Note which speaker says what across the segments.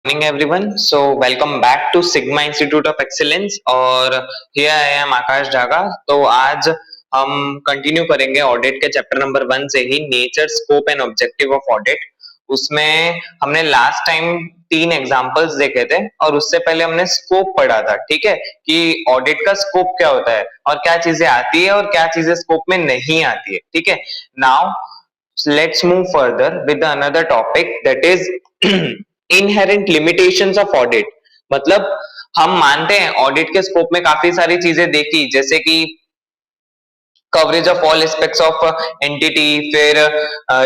Speaker 1: Morning everyone. So welcome back to Sigma Institute of Excellence और here I am आकाश जागा। तो आज हम कंटिन्यू करेंगे ऑडिट के चैप्टर नंबर 1 से ही nature scope and objective of audit. उसमें हमने लास्ट टाइम 3 एग्जांपल्स देखे थे और उससे पहले हमने स्कोप पढ़ा था। ठीक है कि ऑडिट का स्कोप क्या होता है और क्या चीजें आती है और क्या चीजें स्कोप में नहीं आती है। ठीक है, now let's move further with another topic that is inherent limitations of audit। मतलब हम मानते हैं ऑडिट के स्कोप में काफी सारी चीजें देखी, जैसे कि coverage of all aspects of entity, फिर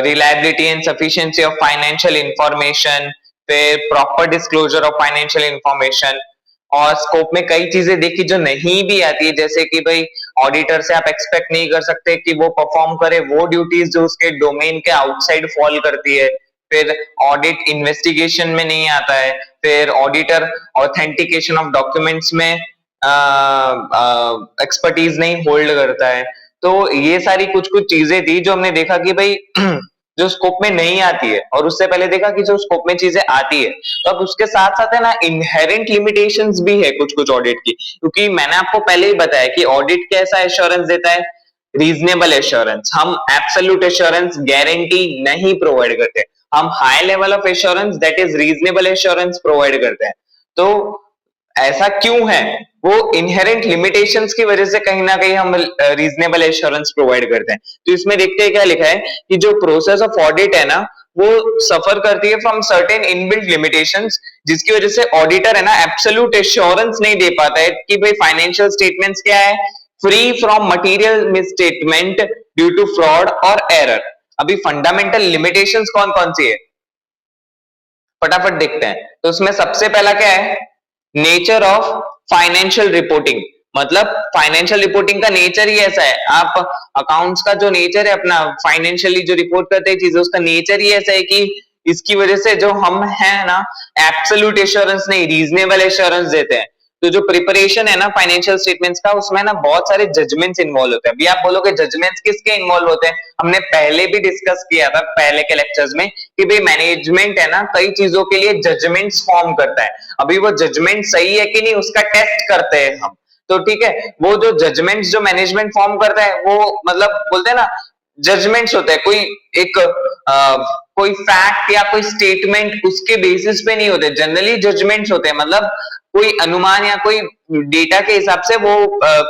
Speaker 1: reliability and sufficiency of financial information, फिर proper disclosure of financial information. और स्कोप में कई चीजें देखी जो नहीं भी आती है, जैसे कि भाई ऑडिटर से आप एक्सपेक्ट नहीं कर सकते कि वो परफॉर्म करे वो ड्यूटीज जो उसके डोमेन के आउटसाइड फॉल करती है। फिर ऑडिट इन्वेस्टिगेशन में नहीं आता है। फिर ऑडिटर ऑथेंटिकेशन ऑफ डॉक्यूमेंट्स में एक्सपर्टीज नहीं होल्ड करता है। तो ये सारी कुछ कुछ चीजें थी जो हमने देखा कि भाई जो स्कोप में नहीं आती है, और उससे पहले देखा कि जो स्कोप में चीजें आती है। तो अब उसके साथ साथ है ना इनहेरेंट लिमिटेशंस भी है कुछ कुछ ऑडिट की, क्योंकि मैंने आपको पहले ही बताया कि ऑडिट कैसा एश्योरेंस देता है, रीजनेबल एश्योरेंस। हम एब्सोल्यूट एश्योरेंस गारंटी नहीं प्रोवाइड करते, हम high level of assurance that is reasonable assurance provide करते हैं। तो ऐसा क्यों है? वो इनहेरेंट लिमिटेशंस की वजह से कहीं ना कहीं हम रीजनेबल एश्योरेंस प्रोवाइड करते हैं। तो इसमें देखते हैं क्या लिखा है कि जो प्रोसेस ऑफ ऑडिट है ना वो सफर करती है फ्रॉम सर्टेन इनबिल्ट लिमिटेशंस, जिसकी वजह से ऑडिटर है ना एब्सोल्यूट एश्योरेंस नहीं दे पाता है कि भाई फाइनेंशियल स्टेटमेंट्स क्या है, free from material misstatement due to fraud और एरर। अभी फंडामेंटल लिमिटेशंस कौन कौन सी है फटाफट देखते हैं। तो उसमें सबसे पहला क्या है, नेचर ऑफ फाइनेंशियल रिपोर्टिंग। मतलब फाइनेंशियल रिपोर्टिंग का नेचर ही ऐसा है, आप अकाउंट्स का जो नेचर है अपना फाइनेंशियली जो रिपोर्ट करते हैं चीजें, उसका नेचर ही ऐसा है कि इसकी वजह से जो हम है ना एब्सोल्यूट एश्योरेंस नहीं रीजनेबल एश्योरेंस देते हैं। तो जो प्रिपरेशन है ना फाइनेंशियल स्टेटमेंट्स का, उसमें ना बहुत सारे जजमेंट्स इन्वॉल्व होते हैं। अभी आप बोलोगे जजमेंट्स किसके इन्वॉल्व होते हैं, हमने पहले भी डिस्कस किया था पहले के लेक्चर्स में कि भाई मैनेजमेंट है ना कई चीजों के लिए जजमेंट्स फॉर्म करता है। अभी वो जजमेंट सही है कि नहीं उसका टेस्ट करते हैं हम। तो ठीक है, वो जो जजमेंट्स जो मैनेजमेंट फॉर्म करता है वो मतलब बोलते हैं ना जजमेंट्स होते हैं, कोई एक कोई फैक्ट या कोई स्टेटमेंट उसके बेसिस पे नहीं होते, जनरली जजमेंट्स होते हैं। मतलब कोई अनुमान या कोई डेटा के हिसाब से वो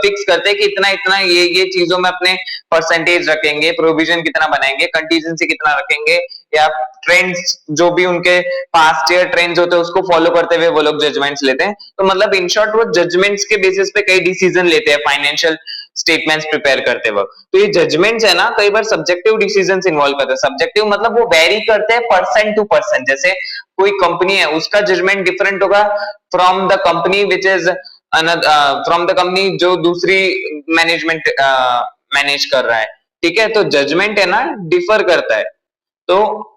Speaker 1: फिक्स करते हैं कि इतना इतना ये चीजों में अपने परसेंटेज रखेंगे, प्रोविजन कितना बनाएंगे, कंटीजेंसी कितना रखेंगे, या ट्रेंड्स जो भी उनके पास्ट ईयर ट्रेंड्स होते हैं उसको फॉलो करते हुए वो लोग जजमेंट्स लेते हैं। तो मतलब इन शॉर्ट वो जजमेंट्स के बेसिस पे कई डिसीजन लेते हैं फाइनेंशियल स्टेटमेंट्स प्रिपेयर करते वक्त। तो ये जजमेंट्स है ना कई बार सब्जेक्टिव डिसीजंस इन्वॉल्व करते हैं। सब्जेक्टिव मतलब वो वेरी करते हैं पर्सन टू पर्सन। जैसे कोई कंपनी है उसका जजमेंट डिफरेंट होगा from the company which is from the company जो दूसरी मैनेजमेंट मैनेज कर रहा है। ठीक है, तो जजमेंट है ना डिफर करता है। तो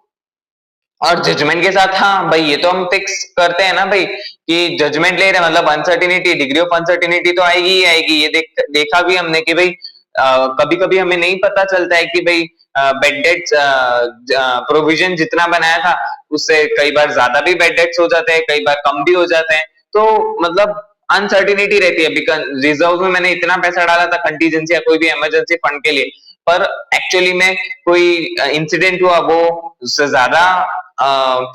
Speaker 1: और जजमेंट के साथ हाँ भाई ये तो हम फिक्स करते हैं ना भाई कि जजमेंट ले रहे हैं मतलब अनसर्टिनिटी, डिग्री ऑफ अनसर्टिनिटी तो आएगी ही आएगी। ये देखा भी हमने कि भाई कभी कभी हमें नहीं पता चलता है कि भाई बेड डेट्स प्रोविजन जितना बनाया था उससे कई बार ज्यादा भी बेड डेट्स हो जाते हैं, कई बार कम भी हो जाते हैं। तो मतलब अनसर्टिनिटी रहती है। रिजर्व में मैंने इतना पैसा डाला था कंटीजेंसी या कोई भी इमरजेंसी फंड के लिए, पर एक्चुअली में कोई इंसिडेंट हुआ वो उससे ज्यादा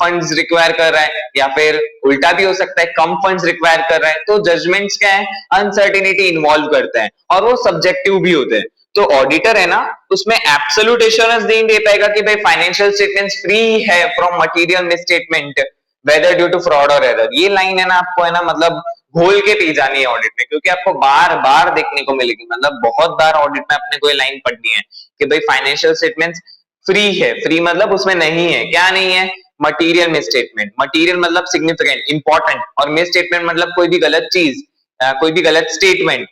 Speaker 1: फंड्स रिक्वायर कर रहा है, या फिर उल्टा भी हो सकता है कम फंड्स रिक्वायर कर रहा है। तो जजमेंट्स क्या है, अनसर्टिनिटी इन्वॉल्व करते हैं और वो सब्जेक्टिव भी होते हैं। तो ऑडिटर है ना उसमें एब्सोल्यूट एश्योरेंस नहीं दे पाएगा कि भाई फाइनेंशियल स्टेटमेंट्स फ्री है from material misstatement whether due to fraud और एरर। ये लाइन है ना आपको है ना मतलब घोल के पी जानी है ऑडिट में, क्योंकि आपको बार बार देखने को मिलेगी। मतलब बहुत बार ऑडिट में अपने कोई लाइन पढ़नी है कि भाई फाइनेंशियल स्टेटमेंट्स फ्री है। फ्री मतलब उसमें नहीं है, क्या नहीं है, मटेरियल मिसस्टेटमेंट। मटेरियल मतलब सिग्निफिकेंट इंपॉर्टेंट, और मिसस्टेटमेंट मतलब कोई भी गलत चीज कोई भी गलत स्टेटमेंट।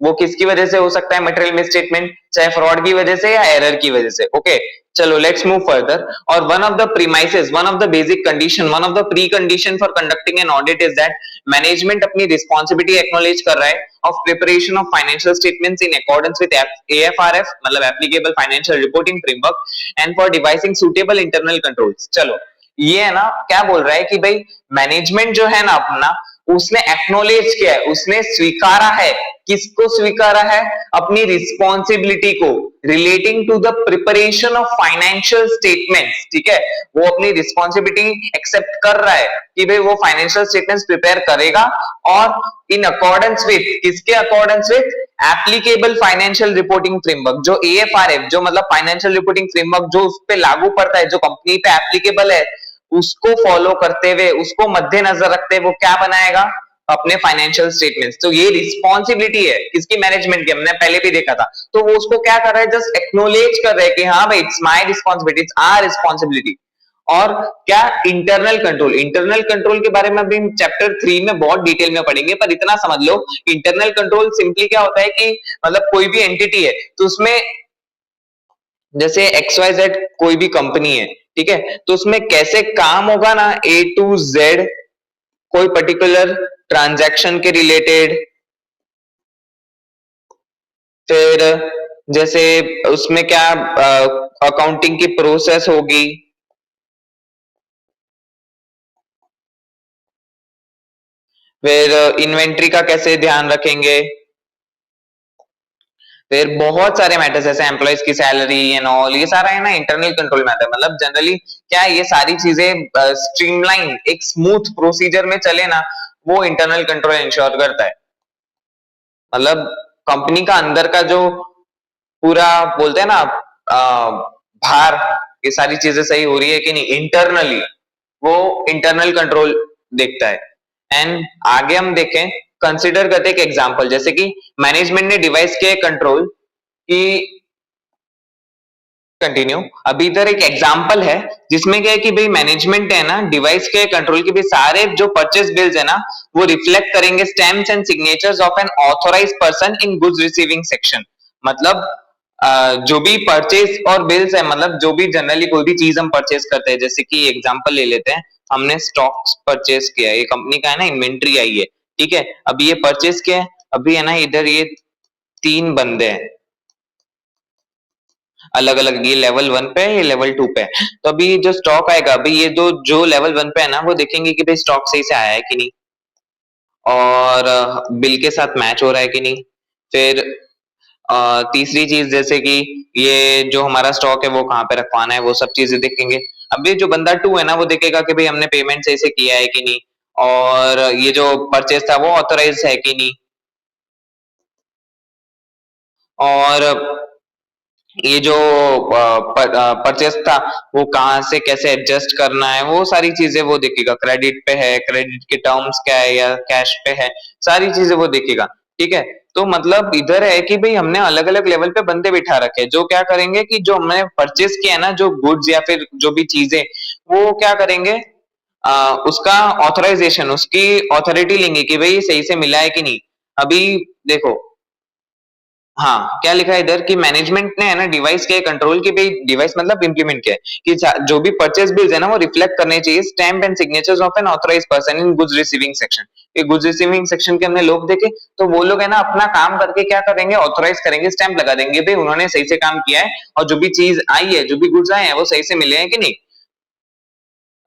Speaker 1: वो किसकी वजह से हो सकता है मटेरियल मिसस्टेटमेंट, चाहे फ्रॉड की वजह से या एरर की वजह से। ओके चलो लेट्स मूव फर्दर। और one of the premises, one of the basic condition, one of the pre condition for conducting an audit is that management अपनी रिस्पॉन्सिबिलिटी एक्नॉलेज कर रहा है of preparation of financial statements in accordance with AFRF मतलब applicable financial reporting framework and for devising suitable internal controls. चलो ये है ना क्या बोल रहा है कि भाई मैनेजमेंट जो है ना अपना, उसने एक्नोलेज किया है, उसने स्वीकारा है। किसको स्वीकारा है? अपनी रिस्पॉन्सिबिलिटी को, relating to the preparation of financial statements. ठीक है, वो अपनी रिस्पॉन्सिबिलिटी एक्सेप्ट कर रहा है कि भाई वो फाइनेंशियल स्टेटमेंट्स प्रिपेयर करेगा, और इन अकॉर्डेंस विथ, किसके accordance with? Applicable financial reporting framework, जो एएफआरएफ, जो मतलब फाइनेंशियल रिपोर्टिंग फ्रेमवर्क जो उस पे लागू पड़ता है, जो कंपनी पे एप्लीकेबल है, उसको फॉलो करते हुए, उसको मद्देनजर रखते हुए वो क्या बनाएगा? अपने फाइनेंशियल स्टेटमेंट्स। तो ये रिस्पॉन्सिबिलिटी है किसकी? मैनेजमेंट की। हमने पहले भी देखा था। तो वो उसको क्या कर रहा है? जस्ट एक्नोलेज कर रहा है कि हाँ भाई, it's my responsibility, it's our responsibility. और क्या? Internal control. इंटरनल कंट्रोल के बारे में अभी चैप्टर 3 में बहुत डिटेल में पढ़ेंगे, पर इतना समझ लो, इंटरनल कंट्रोल सिंपली क्या होता है कि मतलब कोई भी एंटिटी है तो उसमें, जैसे XYZ कोई भी कंपनी है, ठीक है, तो उसमें कैसे काम होगा ना, A to Z, कोई पर्टिकुलर ट्रांजैक्शन के रिलेटेड, फिर जैसे उसमें क्या अकाउंटिंग की प्रोसेस होगी, फिर इन्वेंट्री का कैसे ध्यान रखेंगे, फिर बहुत सारे मैटर्स जैसे एम्प्लॉयज की सैलरी एंड ऑल, ये सारा है ना इंटरनल कंट्रोल में आता है। मतलब जनरली क्या है, ये सारी चीजें स्ट्रीमलाइन एक स्मूथ प्रोसीजर में चले ना, वो इंटरनल कंट्रोल इंश्योर करता है। मतलब कंपनी का अंदर का जो पूरा बोलते हैं ना भार, ये सारी चीजें सही हो रही है कि नहीं इंटरनली, वो इंटरनल कंट्रोल देखता है। एंड आगे हम देखें, कंसिडर करते हैं एक एग्जांपल, जैसे कि मैनेजमेंट ने डिवाइस के कंट्रोल की, कंटिन्यू, अभी इधर एक एग्जांपल है जिसमें क्या है कि भाई मैनेजमेंट है ना डिवाइस के कंट्रोल के भी सारे जो परचेस बिल्स है ना, वो रिफ्लेक्ट करेंगे stamps and signatures of an authorised person in goods receiving section. मतलब जो भी परचेस और बिल्स है, मतलब जो भी जनरली कोई भी चीज हम परचेस करते हैं, जैसे कि एग्जांपल ले लेते हैं, हमने स्टॉक्स परचेस किया है, ये कंपनी का है ना, इन्वेंट्री आई है, ठीक है, अभी ये परचेस किया है, अभी है ना इधर ये 3 बंदे हैं अलग अलग, ये लेवल 1 पे है, ये लेवल 2 पे है। तो अभी जो स्टॉक आएगा, अभी ये जो लेवल 1 पे है ना, वो देखेंगे कि भाई स्टॉक सही से आया है कि नहीं, और बिल के साथ मैच हो रहा है कि नहीं। फिर तीसरी चीज जैसे कि ये जो हमारा स्टॉक है वो कहाँ पे रखवाना है, वो सब चीजें देखेंगे। अभी जो बंदा 2 है ना, वो देखेगा कि भाई हमने पेमेंट सही से किया है कि नहीं, और ये जो परचेस था वो ऑथोराइज है कि नहीं, और ये जो परचेस था वो कहाँ से कैसे एडजस्ट करना है, वो सारी चीजें वो देखेगा। क्रेडिट पे है, क्रेडिट के टर्म्स क्या है, या कैश पे है, सारी चीजें वो देखेगा। ठीक है, तो मतलब इधर है कि भाई हमने अलग अलग लेवल पे बंदे बिठा रखे हैं, जो क्या करेंगे कि जो हमने परचेस किया है ना, जो गुड्स या फिर जो भी चीजें, वो क्या करेंगे, उसका ऑथराइजेशन, उसकी ऑथोरिटी लेंगे कि भाई सही से मिला है कि नहीं। अभी देखो, हाँ क्या लिखा है इधर कि मैनेजमेंट ने है ना डिवाइस के कंट्रोल की भी, डिवाइस मतलब इंप्लीमेंट किया है कि जो भी परचेस बिल्स है ना, वो रिफ्लेक्ट करने चाहिए stamp and signatures of N authorised person in goods receiving section. ये गुड्स रिसीविंग सेक्शन के हमने लोग देखे, तो वो लोग है ना अपना काम करके क्या करेंगे, ऑथराइज करेंगे, स्टैंप लगा देंगे भाई उन्होंने सही से काम किया है, और जो भी चीज आई है, जो भी गुड्स आए हैं, वो सही से मिले हैं कि नहीं।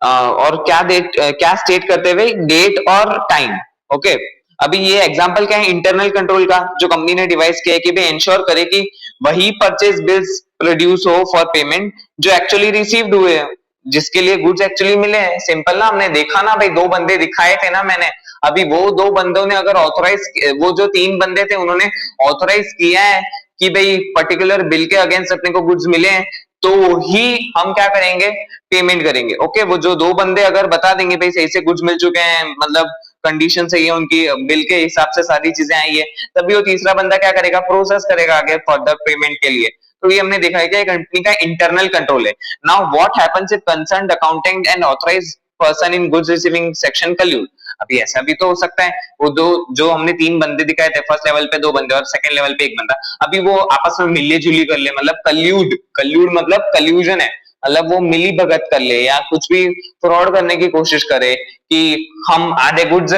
Speaker 1: और क्या डेट, क्या स्टेट करते हुए डेट और टाइम। ओके, अभी ये एग्जांपल क्या है इंटरनल कंट्रोल का, जो कंपनी ने डिवाइस किया है कि भाई इंश्योर करे कि वही परचेज बिल्स प्रोड्यूस हो फॉर पेमेंट जो एक्चुअली रिसीव्ड हुए हैं, जिसके लिए गुड्स एक्चुअली मिले हैं। सिंपल ना, हमने देखा ना भाई, 2 बंदे दिखाए थे ना मैंने, अभी वो 2 बंदों ने अगर ऑथोराइज, वो जो 3 बंदे थे उन्होंने ऑथोराइज किया है कि भाई पर्टिकुलर बिल के अगेंस्ट अपने को गुड्स मिले हैं, तो ही हम क्या करेंगे, पेमेंट करेंगे। ओके, वो जो 2 बंदे अगर बता देंगे भाई सही से गुड्स मिल चुके हैं, मतलब कंडीशन सही है उनकी, बिल के हिसाब से सारी चीजें आई है, तभी वो तीसरा बंदा क्या करेगा, प्रोसेस करेगा आगे फर्दर पेमेंट के लिए। तो ये हमने देखा है कि कंपनी का इंटरनल कंट्रोल है। Now what happens if concerned accountant and authorised person in goods receiving section collude. अभी ऐसा भी तो हो सकता है, वो दो जो हमने 3 बंदे दिखाए थे, फर्स्ट लेवल पे 2 बंदे और सेकंड लेवल पे 1 बंदा, अभी वो आपस में मिली जुली कर ले, मतलब कल्यूड, कल्यूड मतलब कल्यूजन है, मतलब वो मिली भगत कर ले या कुछ भी फ्रॉड करने की कोशिश करे कि हम आधे गुड्स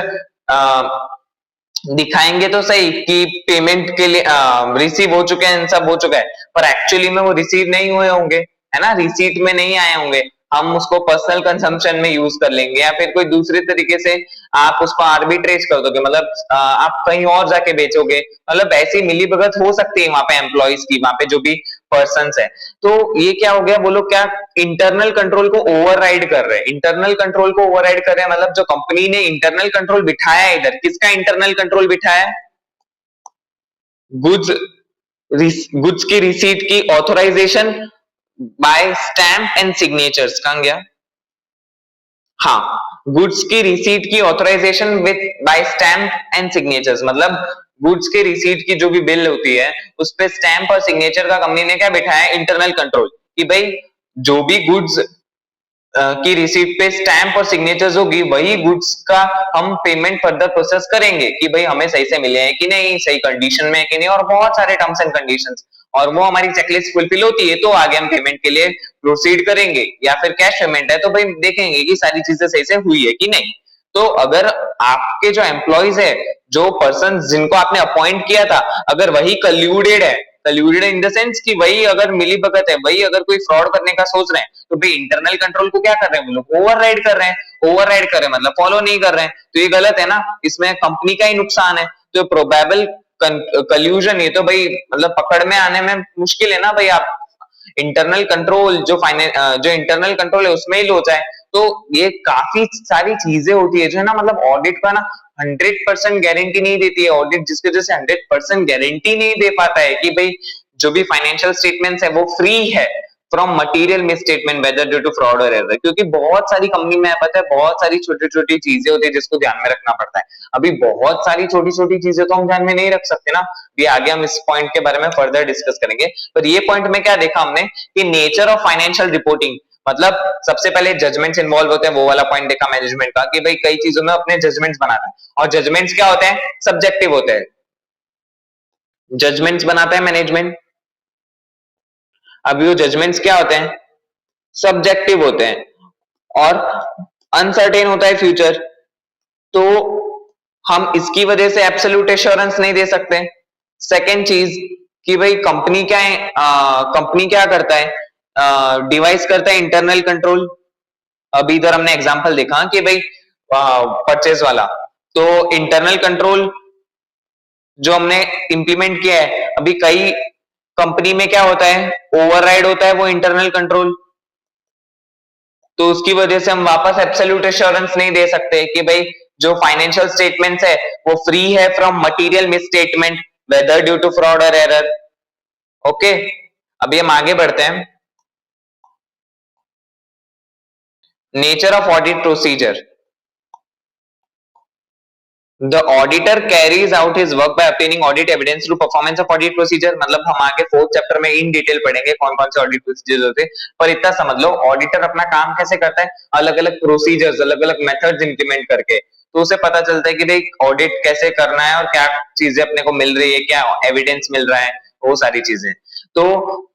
Speaker 1: दिखाएंगे तो सही कि पेमेंट के लिए रिसीव हो चुके हैं, सब हो चुका है, पर एक्चुअली में वो रिसीव नहीं हुए होंगे, है ना, रिसीट में नहीं आए होंगे, हम उसको पर्सनल कंजम्पशन में यूज कर लेंगे, या फिर कोई दूसरे तरीके से आप उसको आर्बिट्रेज कर दोगे, मतलब आप कहीं और जाके बेचोगे, मतलब ऐसी मिलीभगत हो सकती है वहां पे एम्प्लॉइज की, वहां पे जो भी पर्सन्स है। तो ये क्या हो गया, वो लोग क्या इंटरनल कंट्रोल को ओवरराइड कर रहे हैं, इंटरनल कंट्रोल को ओवरराइड कर रहे हैं, मतलब जो कंपनी ने इंटरनल कंट्रोल बिठाया है, इधर किसका इंटरनल कंट्रोल बिठाया है, गुड्स गुड्स की रिसीट की authorisation by stamp and signatures, कहां गया, हाँ, गुड्स की रिसीट की authorisation with by stamp and signatures, मतलब गुड्स के रिसीट की जो भी बिल होती है उस पे स्टैम्प और सिग्नेचर का कंपनी ने क्या बिठाया है, इंटरनल कंट्रोल, कि भाई जो भी गुड्स की रिसीट पे स्टैम्प और सिग्नेचर्स होगी वही गुड्स का हम पेमेंट फर्दर प्रोसेस करेंगे, कि भाई हमें सही से मिले हैं कि नहीं, सही कंडीशन में है कि नहीं, और बहुत सारे टर्म्स एंड कंडीशंस, और वो हमारी चेकलिस्ट फुलफिल होती है तो आगे हम पेमेंट के लिए प्रोसीड करेंगे, या फिर कैश पेमेंट है तो भाई देखेंगे कि सारी चीजें सही से हुई है कि नहीं। तो अगर आपके जो एम्प्लॉइज है, जो पर्सन जिनको आपने अपॉइंट किया था, अगर वही कल्यूडेड है, कल्यूडेड इन द सेंस कि वही अगर मिली भगत है, वही अगर कोई फ्रॉड करने का सोच रहे हैं, तो भाई इंटरनल कंट्रोल को क्या कर रहे हैं वो लोग, ओवरराइड कर रहे हैं, ओवरराइड कर रहे हैं मतलब फॉलो नहीं कर रहे हैं, तो ये गलत है ना, इसमें कंपनी का ही नुकसान है। तो प्रोबेबल कल्यूजन, ये तो भाई मतलब पकड़ में आने में मुश्किल है ना भाई, आप इंटरनल कंट्रोल जो इंटरनल कंट्रोल है उसमें ही लोचा है। तो ये काफी सारी चीजें होती है जो है ना, मतलब ऑडिट का ना 100% गारंटी नहीं देती है, ऑडिट जिसकी वजह से 100% गारंटी नहीं दे पाता है कि भाई जो भी फाइनेंशियल स्टेटमेंट्स है वो फ्री है from material misstatement whether due to fraud और एरर, क्योंकि बहुत सारी कंपनी में पता है बहुत सारी छोटी छोटी चीजें होती है जिसको ध्यान में रखना पड़ता है। अभी बहुत सारी छोटी छोटी चीजें तो हम ध्यान में नहीं रख सकते ना, ये आगे हम इस पॉइंट के बारे में फर्दर डिस्कस करेंगे। पर ये पॉइंट में क्या देखा हमने कि नेचर ऑफ फाइनेंशियल रिपोर्टिंग, मतलब सबसे पहले जजमेंट्स इन्वॉल्व होते हैं, वो वाला पॉइंट देखा मैनेजमेंट का कि भाई कई चीजों में अपने जजमेंट्स बनाना है, और जजमेंट्स क्या होते हैं, सब्जेक्टिव होते हैं, जजमेंट्स बनाता है मैनेजमेंट। अभी वो जजमेंट्स क्या होते हैं, सब्जेक्टिव होते हैं, और अनसर्टेन होता है फ्यूचर, तो हम इसकी वजह से एब्सोल्यूट एश्योरेंस नहीं दे सकते। सेकेंड चीज कि भाई कंपनी क्या करता है, डिवाइस करता है इंटरनल कंट्रोल। अभी इधर हमने एग्जांपल देखा कि भाई परचेज वाला, तो इंटरनल कंट्रोल जो हमने इंप्लीमेंट किया है, अभी कई कंपनी में क्या होता है, ओवरराइड होता है वो इंटरनल कंट्रोल, तो उसकी वजह से हम वापस एब्सोल्यूट एश्योरेंस नहीं दे सकते कि भाई जो फाइनेंशियल स्टेटमेंट्स है वो फ्री है from material misstatement whether due to fraud और एरर। ओके, अभी हम आगे बढ़ते हैं। Nature of audit procedure, the auditor carries out his work by obtaining audit evidence through performance of audit procedure, मतलब हम आगे फोर्थ चैप्टर में इन डिटेल पढ़ेंगे कौन कौन से ऑडिट प्रोसीजर्स होते हैं, पर इतना समझ लो ऑडिटर अपना काम कैसे करता है, अलग अलग प्रोसीजर्स अलग अलग मेथड्स इंप्लीमेंट करके, तो उसे पता चलता है कि भाई ऑडिट कैसे करना है और क्या चीजें अपने को मिल रही है, क्या एविडेंस मिल रहा है, वो सारी चीजें। तो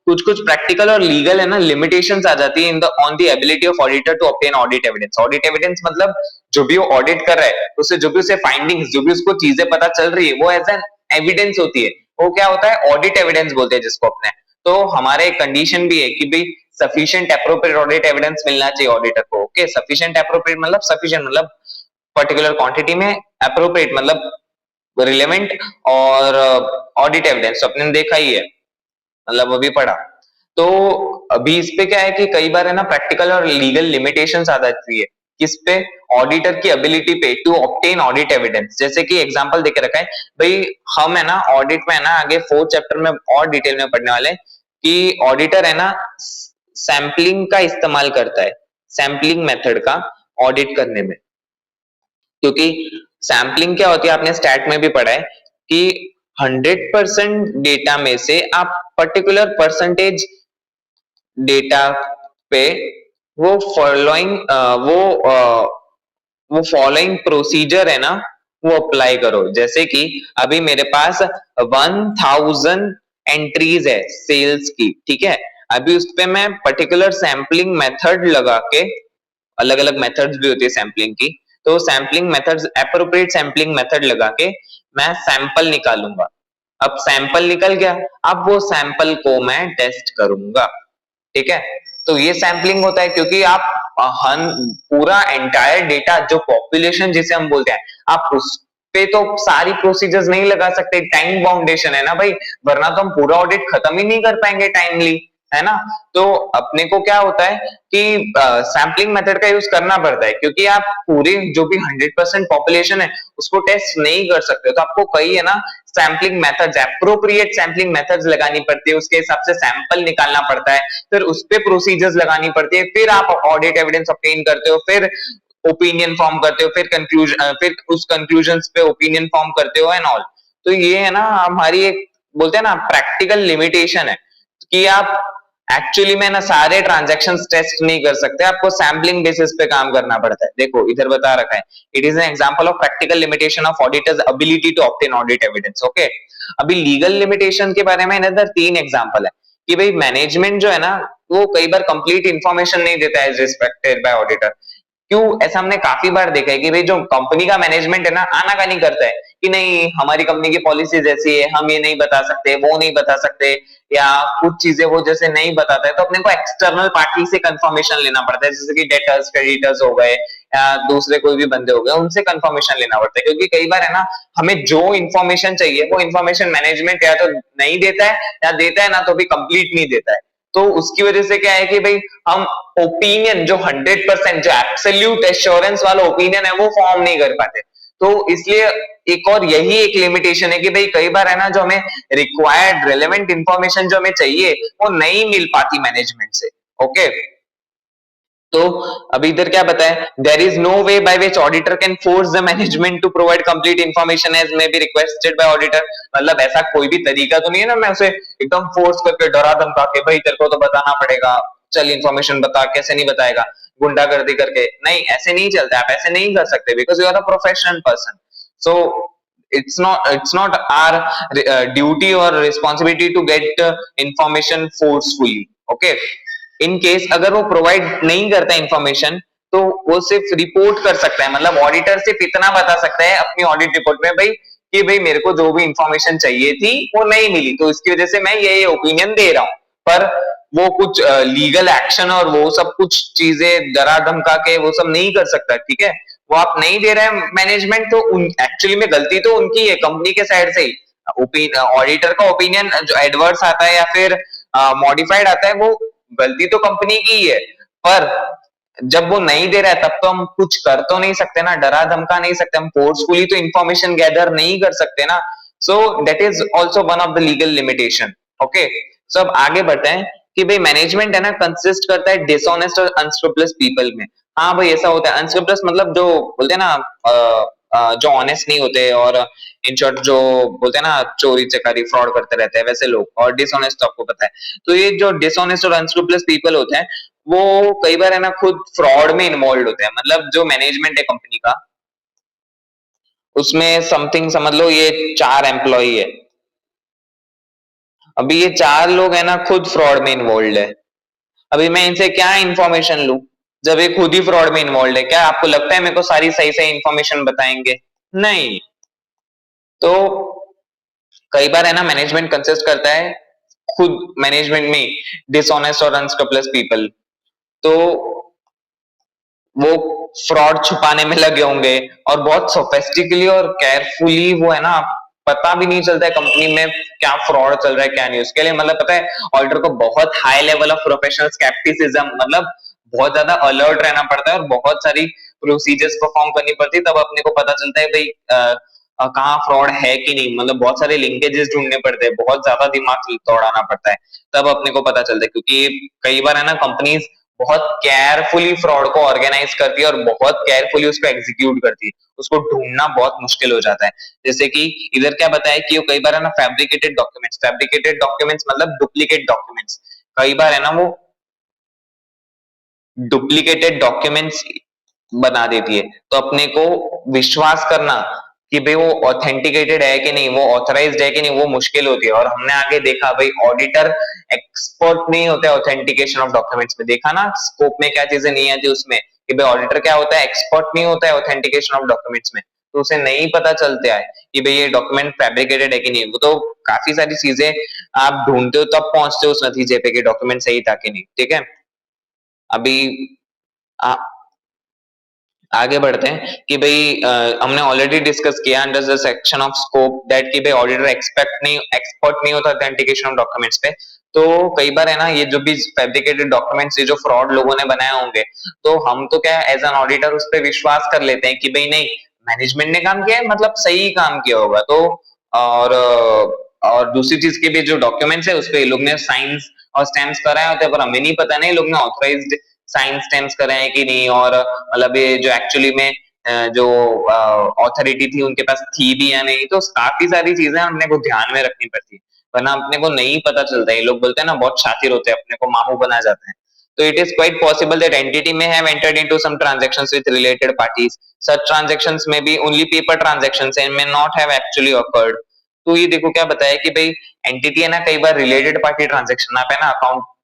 Speaker 1: कुछ कुछ प्रैक्टिकल और लीगल है ना लिमिटेशंस आ जाती है in the on the ability of auditor to obtain audit evidence. Audit evidence मतलब जो भी वो ऑडिट कर रहा है उससे जो भी उसे फाइंडिंग्स, जो भी उसको चीजें पता चल रही है वो एज एन एविडेंस होती है, वो क्या होता है, ऑडिट एविडेंस बोलते हैं जिसको अपने। तो हमारे एक कंडीशन भी है कि भाई सफिशिएंट एप्रोप्रिएट ऑडिट एविडेंस मिलना चाहिए ऑडिटर को। ओके, सफिशिएंट एप्रोप्रिएट मतलब सफिशिएंट मतलब पर्टिकुलर क्वांटिटी में, एप्रोप्रिएट मतलब रिलेवेंट, और ऑडिट एविडेंस अपने देखा ही है, मतलब अभी पढ़ा। तो अभी इस पे क्या है कि कई बार है ना प्रैक्टिकल और लीगल लिमिटेशंस आ जाती है किस पे, ऑडिटर की एबिलिटी पे टू ऑब्टेन ऑडिट एविडेंस। जैसे कि एग्जांपल देके रखा है भाई, हम है ना ऑडिट में है ना आगे फोर्थ चैप्टर में और डिटेल में पढ़ने वाले हैं कि ऑडिटर है ना सैंपलिंग का इस्तेमाल करता है, सैंपलिंग मेथड का ऑडिट करने में। क्योंकि सैंपलिंग क्या होती है, आपने स्टैट में भी पढ़ा है कि 100% डेटा में से आप पर्टिकुलर परसेंटेज डेटा पे वो फॉलोइंग वो फॉलोइंग प्रोसीजर है ना वो अप्लाई करो। जैसे कि अभी मेरे पास 1000 एंट्रीज है सेल्स की, ठीक है, अभी उस पे मैं पर्टिकुलर सैंपलिंग मेथड लगा के, अलग अलग मेथड्स भी होती है सैंपलिंग की, तो sampling methods appropriate sampling method लगा के मैं सैंपल निकालूंगा। अब सैंपल निकल गया, अब वो सैंपल को मैं टेस्ट करूंगा, ठीक है। तो ये सैम्पलिंग होता है, क्योंकि आप हन पूरा एंटायर डेटा जो पॉपुलेशन जिसे हम बोलते हैं, आप उस पे तो सारी प्रोसीजर्स नहीं लगा सकते, टाइम बाउंडेशन है ना भाई, वरना तो हम पूरा ऑडिट खत्म ही नहीं कर पाएंगे टाइमली, है ना। तो अपने को क्या होता है कि सैम्पलिंग मेथड का यूज करना पड़ता है, क्योंकि आप पूरे जो भी 100% पॉपुलेशन है उसको टेस्ट नहीं कर सकते, तो आपको कई है ना sampling methods, appropriate sampling methods लगानी पड़ती है, उसके हिसाब से सैंपल निकालना पड़ता है, फिर उस पे प्रोसीजर्स लगानी पड़ती है, फिर आप ऑडिट एविडेंस ऑब्टेन करते हो, फिर ओपिनियन फॉर्म करते हो, फिर कंक्लूजन, फिर उस कंक्लूजन्स पे ओपिनियन फॉर्म करते हो एंड ऑल। तो ये है ना हमारी एक, बोलते हैं ना, प्रैक्टिकल लिमिटेशन है कि आप एक्चुअली में ना सारे ट्रांजैक्शन टेस्ट नहीं कर सकते, आपको सैम्पलिंग बेसिस पे काम करना पड़ता है। देखो इधर बता रखा है, it is an example of practical limitation of auditor's ability to obtain audit evidence. Okay, अभी लीगल लिमिटेशन के बारे में इधर 3 एग्जांपल है कि भाई मैनेजमेंट जो है ना वो कई बार कंप्लीट इंफॉर्मेशन नहीं देता है एज रिस्पेक्टेड बाय ऑडिटर। क्यों? ऐसा हमने काफी बार देखा है कि भाई जो कंपनी का मैनेजमेंट है ना आनाकानी करता है कि नहीं हमारी कंपनी की पॉलिसीज ऐसी है, हम ये नहीं बता सकते, वो नहीं बता सकते, या कुछ चीजें वो जैसे नहीं बताता है, तो अपने को एक्सटर्नल पार्टी से कंफर्मेशन लेना पड़ता है, जैसे कि डेटर्स, क्रेडिटर्स हो गए या दूसरे कोई भी बंदे हो गए, उनसे कंफर्मेशन लेना पड़ता है, क्योंकि कई बार है ना हमें जो इन्फॉर्मेशन चाहिए वो इन्फॉर्मेशन मैनेजमेंट या तो नहीं देता है, या देता है ना तो भी कंप्लीट नहीं देता है। तो उसकी वजह से क्या है कि भाई हम ओपिनियन जो 100%, जो एब्सोल्यूट एश्योरेंस वाला ओपिनियन है वो फॉर्म नहीं कर पाते। तो इसलिए एक और यही एक लिमिटेशन है कि भाई कई बार है ना जो हमें रिक्वायर्ड रेलेवेंट इंफॉर्मेशन जो हमें चाहिए वो नहीं मिल पाती मैनेजमेंट से। ओके, तो अभी इधर क्या बताया, there is no way by which auditor can force the management to provide complete information as may be requested by auditor. मतलब ऐसा कोई भी तरीका तो नहीं है ना मैं उसे एकदम फोर्स करके डरा धमका के भाई तेरे को तो बताना पड़ेगा, चल इंफॉर्मेशन बता, कैसे नहीं बताएगा, गुंडागर्दी करके, नहीं ऐसे नहीं चलता, आप ऐसे नहीं कर सकते, because you are a professional person. So it's not our duty or responsibility to get information forcefully. Okay, in case अगर वो प्रोवाइड नहीं करता इंफॉर्मेशन तो वो सिर्फ रिपोर्ट कर सकता है, मतलब ऑडिटर सिर्फ इतना बता सकता है अपनी ऑडिट रिपोर्ट में भाई कि भाई मेरे को जो भी इंफॉर्मेशन चाहिए थी वो नहीं मिली, तो इसकी वजह से मैं ये ओपिनियन दे रहा हूँ। पर वो कुछ लीगल एक्शन और वो सब कुछ चीजें डरा धमका के वो सब नहीं कर सकता, ठीक है। वो आप नहीं दे रहे हैं मैनेजमेंट, तो एक्चुअली में गलती तो उनकी है, कंपनी के साइड से ही। ऑडिटर का ओपिनियन जो एडवर्स आता है या फिर मॉडिफाइड आता है वो गलती तो कंपनी की ही है, पर जब वो नहीं दे रहा है तब तो हम कुछ कर तो नहीं सकते ना, डरा धमका नहीं सकते, हम फोर्सफुली तो इंफॉर्मेशन गैदर नहीं कर सकते ना। So that is also one of the legal limitation. Okay, so अब आगे बढ़ते हैं कि भाई मैनेजमेंट है ना कंसिस्ट करता है डिसऑनेस्ट और अनस्क्रूपुलस पीपल में। हाँ भाई ऐसा होता है, अनस्क्रूपुलस मतलब जो बोलते हैं ना जो ऑनेस्ट नहीं होते, और इन शॉर्ट जो बोलते हैं ना चोरी चकारी फ्रॉड करते रहते हैं वैसे लोग, और डिसऑनेस्ट तो आपको पता है। तो ये जो डिसऑनेस्ट और अनस्क्रूपुलस पीपल होते हैं वो कई बार है ना खुद फ्रॉड में इन्वॉल्व होते हैं, मतलब जो मैनेजमेंट है कंपनी का उसमें समथिंग समझ लो ये 4 एम्प्लॉई है, अभी ये 4 लोग है ना खुद फ्रॉड में इन्वॉल्व है। अभी मैं इनसे क्या इंफॉर्मेशन लूं जब ये खुद ही फ्रॉड में इन्वॉल्व है? क्या आपको लगता है मेरे को सारी सही सही इंफॉर्मेशन बताएंगे? नहीं। तो कई बार है ना मैनेजमेंट कंसिस्ट करता है खुद मैनेजमेंट में डिसऑनेस्ट और अनस्क्रपलेस पीपल, तो वो फ्रॉड छुपाने में लगे होंगे और बहुत सोफेस्टिकली और केयरफुली वो है ना, पता भी नहीं चलता है कंपनी में क्या फ्रॉड चल रहा है क्या नहीं, उसके लिए मतलब पता है ऑडिटर को बहुत high level of professional scepticism, मतलब बहुत ज्यादा अलर्ट रहना पड़ता है और बहुत सारी प्रोसीजर्स परफॉर्म करनी पड़ती है, तब अपने को पता चलता है भाई कहाँ फ्रॉड है कि नहीं, मतलब बहुत सारे लिंकेजेस ढूंढने पड़ते हैं, बहुत ज्यादा दिमाग दौड़ाना पड़ता है, तब अपने को पता चलता है। क्योंकि कई बार है ना कंपनीज बहुत केयरफुली फ्रॉड को ऑर्गेनाइज करती है और बहुत केयरफुली उसको एग्जीक्यूट करती है, उसको ढूंढना बहुत मुश्किल हो जाता है। जैसे कि इधर क्या बताया कि वो कई बार है ना फैब्रिकेटेड डॉक्यूमेंट्स मतलब डुप्लीकेट डॉक्यूमेंट्स, कई बार है ना वो डुप्लीकेटेड डॉक्यूमेंट्स बना देती है, तो अपने को विश्वास करना कि भाई वो ऑथेंटिकेटेड है कि नहीं, वो ऑथराइज्ड है कि नहीं, वो मुश्किल होती है। और हमने आगे देखा भाई ऑडिटर एक्सपर्ट नहीं होता है ऑथेंटिकेशन ऑफ डॉक्यूमेंट्स में, देखा ना स्कोप में क्या चीजें नहीं आती उसमें, कि भाई ऑडिटर क्या होता है, एक्सपर्ट नहीं होता है ऑथेंटिकेशन ऑफ डॉक्यूमेंट्स में, तो उसे नहीं पता चलता है कि भाई ये डॉक्यूमेंट फैब्रिकेटेड है कि नहीं। वो तो काफी सारी चीजें आप ढूंढते हो तब पहुंचते हो उस नतीजे पे कि डॉक्यूमेंट सही था कि नहीं, ठीक है। अभी आ, आगे बढ़ते हैं कि भाई हमने ऑलरेडी डिस्कस किया under the section of scope that कि भाई ऑडिटर एक्सपर्ट नहीं होता ऑथेंटिकेशन ऑफ डॉक्यूमेंट्स पे। तो कई बार है ना, ये जो भी फैब्रिकेटेड डॉक्यूमेंट्स, ये जो फ्रॉड लोगों ने बनाए होंगे, तो हम तो क्या एज एन ऑडिटर उस पर विश्वास कर लेते हैं कि भाई नहीं, मैनेजमेंट ने काम किया है, मतलब सही काम किया होगा। तो और और दूसरी चीज के भी जो डॉक्यूमेंट्स है उस पे लोग ने साइंस और स्टैम्प्स कराए होते हैं, पर हमें नहीं पता नहीं लोग ने ऑथराइज्ड साइंस स्टैम्प्स कराए हैं कि नहीं, और मतलब ये जो एक्चुअली में जो अथॉरिटी थी उनके पास थी भी या नहीं। तो काफी सारी चीजें अपने को ध्यान में रखनी पड़ती है, वरना अपने को नहीं पता चलता है। ये लोग बोलते हैं ना, बहुत शातिर होते हैं, अपने को मामू बना जाते हैं। तो it is quite possible that entity may have entered into some transactions with related parties. Such transactions may be only paper transactions and may not have actually occurred. तो ये देखो क्या बताया कि भाई एंटिटी है ना, कई बार रिलेटेड पार्टी ट्रांजेक्शन, आप है ना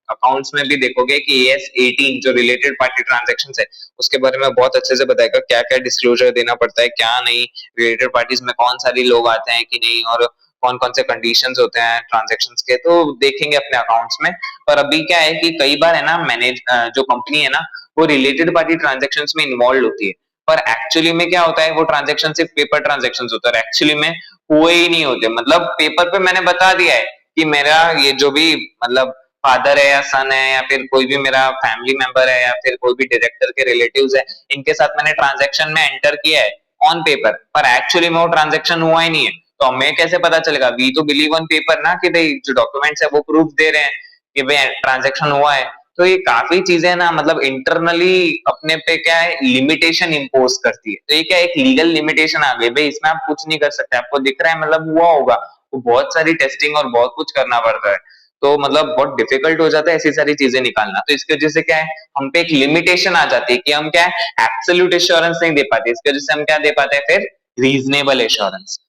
Speaker 1: अकाउंट्स में भी देखोगे कि एस 18 जो रिलेटेड पार्टी ट्रांजेक्शन है उसके बारे में बहुत अच्छे से बताएगा, क्या क्या डिस्क्लोजर देना पड़ता है, क्या नहीं, रिलेटेड पार्टीज में कौन सारे लोग आते हैं कि नहीं, और कौन कौन से कंडीशंस होते हैं ट्रांजेक्शंस के, तो देखेंगे अपने अकाउंट्स में। पर अभी क्या है कि कई बार है ना, मैनेज जो कंपनी है ना, वो रिलेटेड पार्टी ट्रांजेक्शंस में इन्वॉल्व होती है, पर एक्चुअली में क्या होता है, वो ट्रांजेक्शन सिर्फ पेपर ट्रांजेक्शन होता है, एक्चुअली में हुए ही नहीं होते। मतलब पेपर पे मैंने बता दिया है कि मेरा ये जो भी मतलब फादर है या सन है या फिर कोई भी मेरा फैमिली मेंबर है या फिर कोई भी डायरेक्टर के रिलेटिव्स है, इनके साथ मैंने ट्रांजेक्शन में एंटर किया है ऑन पेपर, पर एक्चुअली में वो ट्रांजेक्शन हुआ ही नहीं है। तो हमें कैसे पता चलेगा? वी तो बिलीव ऑन पेपर ना, कि भाई जो डॉक्यूमेंट्स है वो प्रूफ दे रहे हैं कि भाई ट्रांजेक्शन हुआ है। तो ये काफी चीजें ना, मतलब इंटरनली अपने पे क्या है, लिमिटेशन इम्पोज करती है। तो ये क्या, एक लीगल लिमिटेशन आ गई भाई, इसमें आप कुछ नहीं कर सकते, आपको दिख रहा है मतलब हुआ होगा, तो बहुत सारी टेस्टिंग और बहुत कुछ करना पड़ता है। तो मतलब बहुत डिफिकल्ट हो जाता है ऐसी सारी चीजें निकालना। तो इसकी वजह से क्या है, हम पे एक लिमिटेशन आ जाती है कि हम क्या है, एब्सोल्यूट एश्योरेंस नहीं दे पाते। इसकी वजह से हम क्या दे पाते हैं फिर, रीजनेबल एश्योरेंस।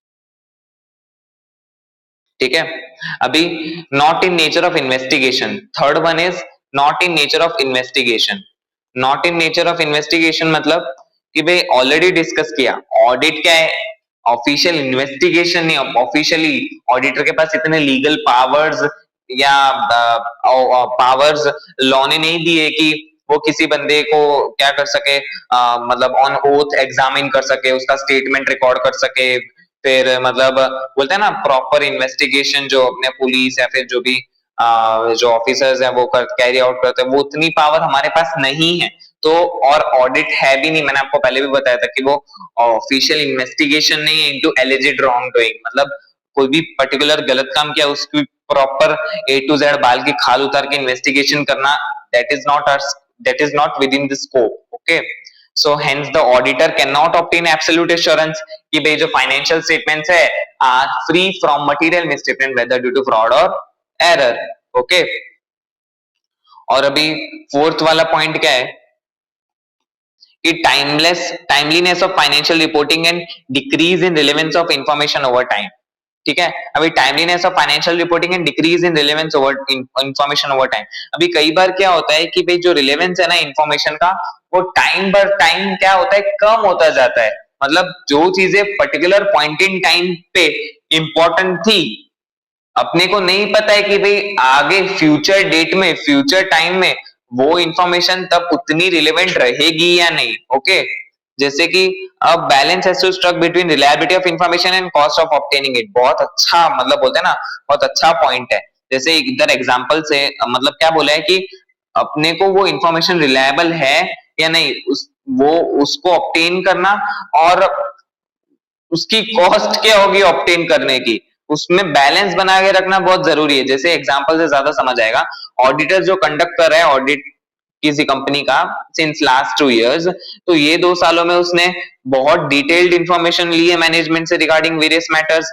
Speaker 1: ठीक है। अभी not in nature of investigation, third one is not in nature of investigation. Not in nature of investigation मतलब कि भाई ऑलरेडी डिस्कस किया, ऑडिट क्या है, ऑफिशियल इन्वेस्टिगेशन नहीं। ऑफिशियली ऑडिटर के पास इतने लीगल पावर्स या पावर्स लॉ ने नहीं दिए कि वो किसी बंदे को क्या कर सके, मतलब ऑन ओथ एग्जामिन कर सके, उसका स्टेटमेंट रिकॉर्ड कर सके, फिर मतलब बोलते हैं ना प्रॉपर इन्वेस्टिगेशन जो अपने पुलिस या फिर जो भी जो ऑफिसर्स हैं वो कैरी आउट करते हैं, वो उतनी पावर हमारे पास नहीं है। तो और ऑडिट है भी नहीं, मैंने आपको पहले भी बताया था कि वो ऑफिशियल इन्वेस्टिगेशन नहीं है इनटू एलिजिड रॉन्ग डूइंग, मतलब कोई भी पर्टिकुलर गलत काम किया उसकी प्रॉपर ए टू जेड बाल की खाल उतार के इन्वेस्टिगेशन करना, that is not within the scope. Okay, so hence the auditor can not obtain absolute assurance कि भाई जो फाइनेंशियल स्टेटमेंट्स है are free from material misstatement whether due to fraud और एरर। ओके, और अभी fourth वाला point क्या है कि timeliness of financial reporting and decrease in relevance of information over time. ठीक है, अभी timeliness of financial reporting and decrease in relevance over information over time. अभी कई बार क्या होता है कि भाई जो रिलेवेंस है ना इंफॉर्मेशन का, वो टाइम बाय टाइम क्या होता है, कम होता जाता है। मतलब जो चीजें पर्टिकुलर पॉइंट इन टाइम पे इंपॉर्टेंट थी, अपने को नहीं पता है कि भाई आगे फ्यूचर डेट में, फ्यूचर टाइम में वो इंफॉर्मेशन तब उतनी रिलेवेंट रहेगी या नहीं। ओके, जैसे कि अब balance has to struck between reliability of information and cost of obtaining it. बहुत अच्छा, मतलब बोलते हैं ना, बहुत अच्छा पॉइंट है। जैसे इधर एग्जांपल से मतलब क्या बोला है कि अपने को वो इंफॉर्मेशन रिलायबल है या नहीं, वो उसको ऑब्टेन करना, और उसकी कॉस्ट क्या होगी ऑब्टेन करने की, उसमें बैलेंस बना के रखना बहुत जरूरी है। जैसे एग्जांपल से ज्यादा समझ आएगा, ऑडिटर जो कंडक्ट कर रहा है ऑडिट किसी कंपनी का सिंस लास्ट 2 इयर्स, तो ये 2 सालों में उसने बहुत डिटेल्ड इंफॉर्मेशन ली है मैनेजमेंट से regarding various matters